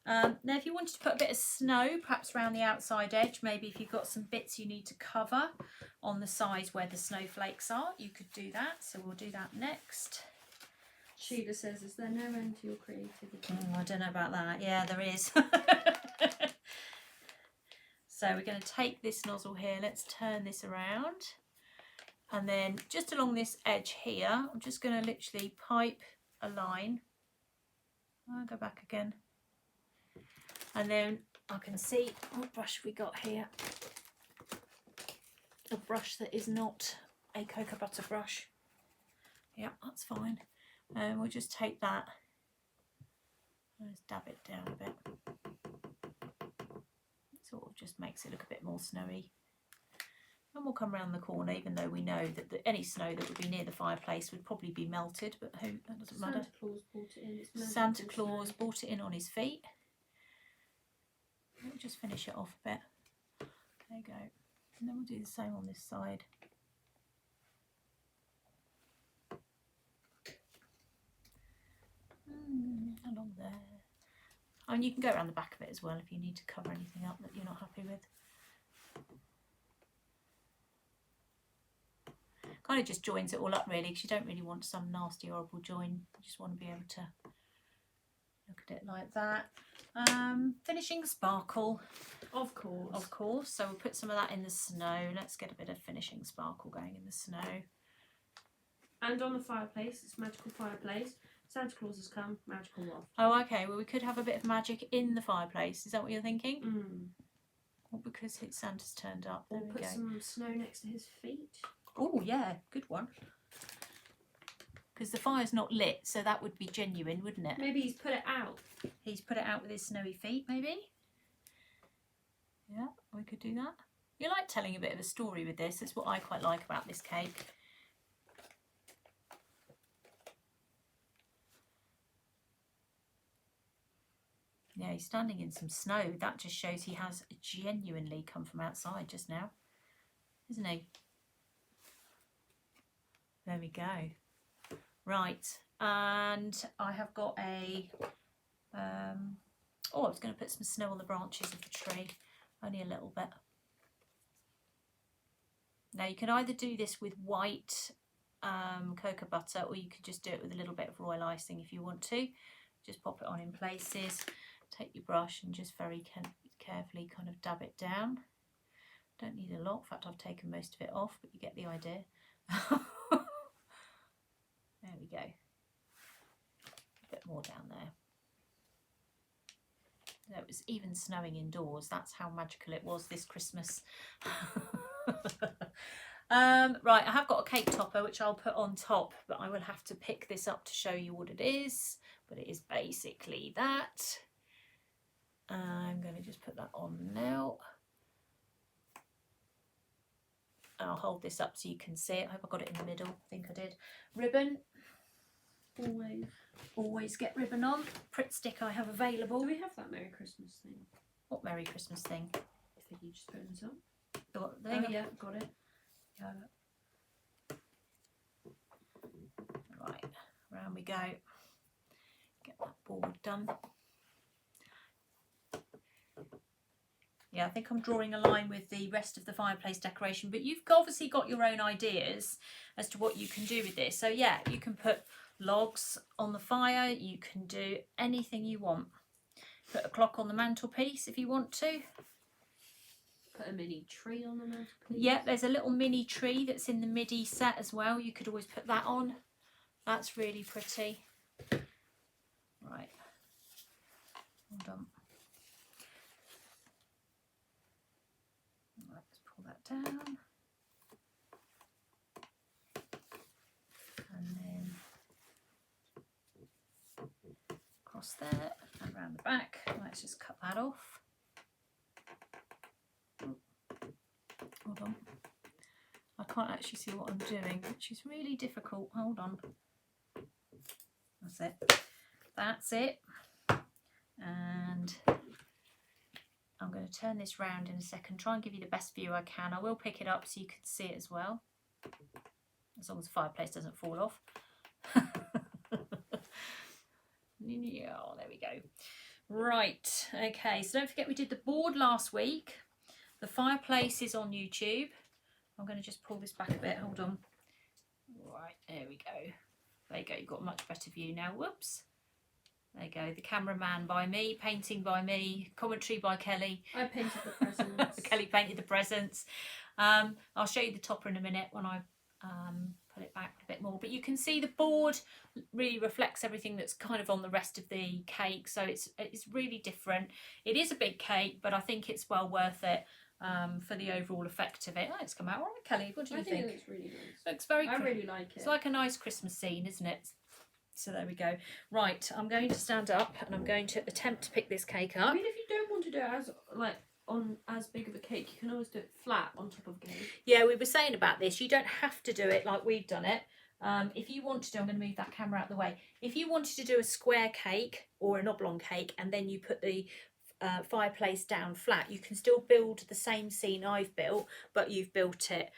Now if you wanted to put a bit of snow perhaps around the outside edge, maybe if you've got some bits you need to cover on the sides where the snowflakes are, you could do that. So we'll do that next. Sheila says, is there no end to your creativity? I don't know about that. Yeah, there is. So we're going to take this nozzle here, let's turn this around, and then just along this edge here I'm just going to literally pipe a line. I'll go back again, and then I can see what brush we got here. A brush that is not a cocoa butter brush. Yeah, that's fine. And we'll just take that, let's dab it down a bit. Sort of just makes it look a bit more snowy. And we'll come around the corner, even though we know that any snow that would be near the fireplace would probably be melted, but who, that doesn't matter. Santa Claus brought it in. It's Santa Claus brought it in on his feet. We'll just finish it off a bit. There you go. And then we'll do the same on this side. Along there. And you can go around the back of it as well if you need to cover anything up that you're not happy with. Kind of just joins it all up really, because you don't really want some nasty horrible join. You just want to be able to look at it like that. Finishing sparkle. Of course. Of course. So we'll put some of that in the snow. Let's get a bit of finishing sparkle going in the snow. And on the fireplace, it's magical fireplace. Santa Claus has come, magical loft. Oh, okay. Well, we could have a bit of magic in the fireplace. Is that what you're thinking? Mm. Well, because Santa's turned up. There Or we put go. some snow next to his feet. Oh, yeah. Good one. Because the fire's not lit, so that would be genuine, wouldn't it? Maybe he's put it out. He's put it out with his snowy feet, maybe? Yeah, we could do that. You like telling a bit of a story with this. That's what I quite like about this cake. Yeah, he's standing in some snow. That just shows he has genuinely come from outside just now, isn't he? There we go. Right, and I have got a, I was going to put some snow on the branches of the tree, only a little bit. Now you can either do this with white cocoa butter, or you could just do it with a little bit of royal icing if you want to. Just pop it on in places. Take your brush and just very carefully kind of dab it down. Don't need a lot, in fact I've taken most of it off, but you get the idea. There we go. A bit more down there. So it was even snowing indoors. That's how magical it was this Christmas. Right, I have got a cake topper which I'll put on top, but I will have to pick this up to show you what it is. But it is basically that. I'm going to just put that on now. I'll hold this up so you can see it. I hope I got it in the middle. I think I did. Ribbon. Always get ribbon on. Pritt stick I have available. Do we have that Merry Christmas thing? What Merry Christmas thing? I think you just put this on. What thing? Oh yeah, got it. Yeah. Right, round we go. Get that board done. Yeah, I think I'm drawing a line with the rest of the fireplace decoration, but you've obviously got your own ideas as to what you can do with this. So yeah, you can put logs on the fire, you can do anything you want. Put a clock on the mantelpiece if you want to. Put a mini tree on the mantelpiece. Yeah, there's a little mini tree that's in the MIDI set as well. You could always put that on. That's really pretty. Right. Hold on. Right, let's pull that down. And then across there and around the back. Let's just cut that off. Hold on. I can't actually see what I'm doing, which is really difficult. Hold on. That's it. That's it. And I'm going to turn this round in a second, try and give you the best view I can. I will pick it up so you can see it as well, as long as the fireplace doesn't fall off. Yeah, there we go. Right, okay, so don't forget we did the board last week. The fireplace is on YouTube. I'm going to just pull this back a bit, hold on. Right, there we go. There you go, you've got a much better view now. Whoops. There you go, the cameraman by me, painting by me, commentary by Kelly. I painted the presents. Kelly painted the presents. I'll show you the topper in a minute when I put it back a bit more. But you can see the board really reflects everything that's kind of on the rest of the cake. So it's really different. It is a big cake, but I think it's well worth it for the overall effect of it. Oh, it's come out all right, Kelly. What do you think? I think it looks really nice. Looks very I cool. really like it. It's like a nice Christmas scene, isn't it? So there we go. Right, I'm going to stand up and I'm going to attempt to pick this cake up. I mean, if you don't want to do it as on as big of a cake, you can always do it flat on top of cake. Yeah, we were saying about this. You don't have to do it like we've done it. If you want to do, I'm going to move that camera out of the way. If you wanted to do a square cake or an oblong cake and then you put the fireplace down flat, you can still build the same scene I've built, but you've built it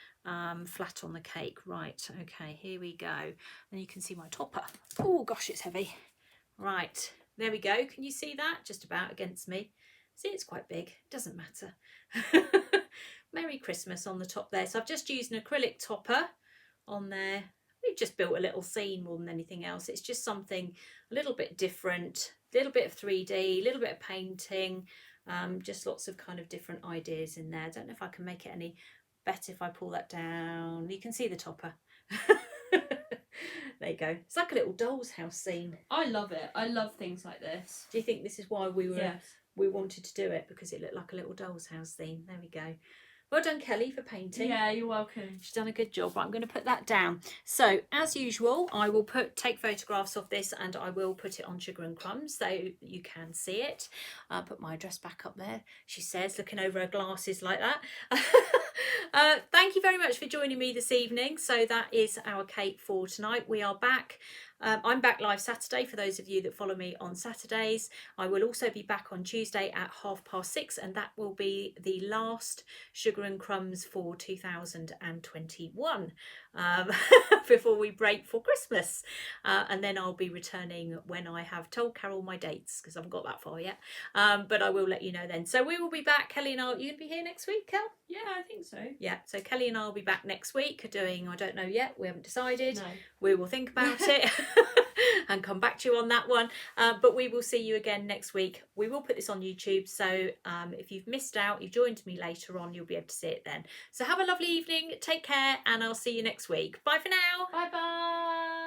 flat on the cake. Right, okay, here we go. And you can see my topper. Oh gosh, it's heavy. Right, there we go. Can you see that? Just about against me. See, it's quite big. Doesn't matter. Merry Christmas on the top there. So I've just used an acrylic topper on there. We've just built a little scene more than anything else. It's just something a little bit different, a little bit of 3D, a little bit of painting, just lots of kind of different ideas in there. I don't know if I can make it any better if I pull that down. You can see the topper. There you go. It's like a little doll's house scene. I love it. I love things like this. Do you think this is why we Yes. wanted to do it? Because it looked like a little doll's house scene. There we go. Well done, Kelly, for painting. Yeah, you're welcome. She's done a good job. Right, I'm going to put that down. So, as usual, I will take photographs of this and I will put it on Sugar and Crumbs so you can see it. I'll put my address back up there, she says, looking over her glasses like that. Thank you very much for joining me this evening. So that is our cake for tonight. We are back. I'm back live Saturday for those of you that follow me on Saturdays. I will also be back on Tuesday at 6:30 and that will be the last Sugar and Crumbs for 2021 before we break for Christmas. And then I'll be returning when I have told Carol my dates because I haven't got that far yet. But I will let you know then. So we will be back. Kelly and I, are you going to be here next week, Kel? Yeah, I think so. Yeah, so Kelly and I will be back next week doing, I don't know yet, we haven't decided. No. We will think about it and come back to you on that one. But we will see you again next week. We will put this on YouTube, so if you've missed out, you've joined me later on, you'll be able to see it then. So have a lovely evening, take care, and I'll see you next week. Bye for now. Bye bye.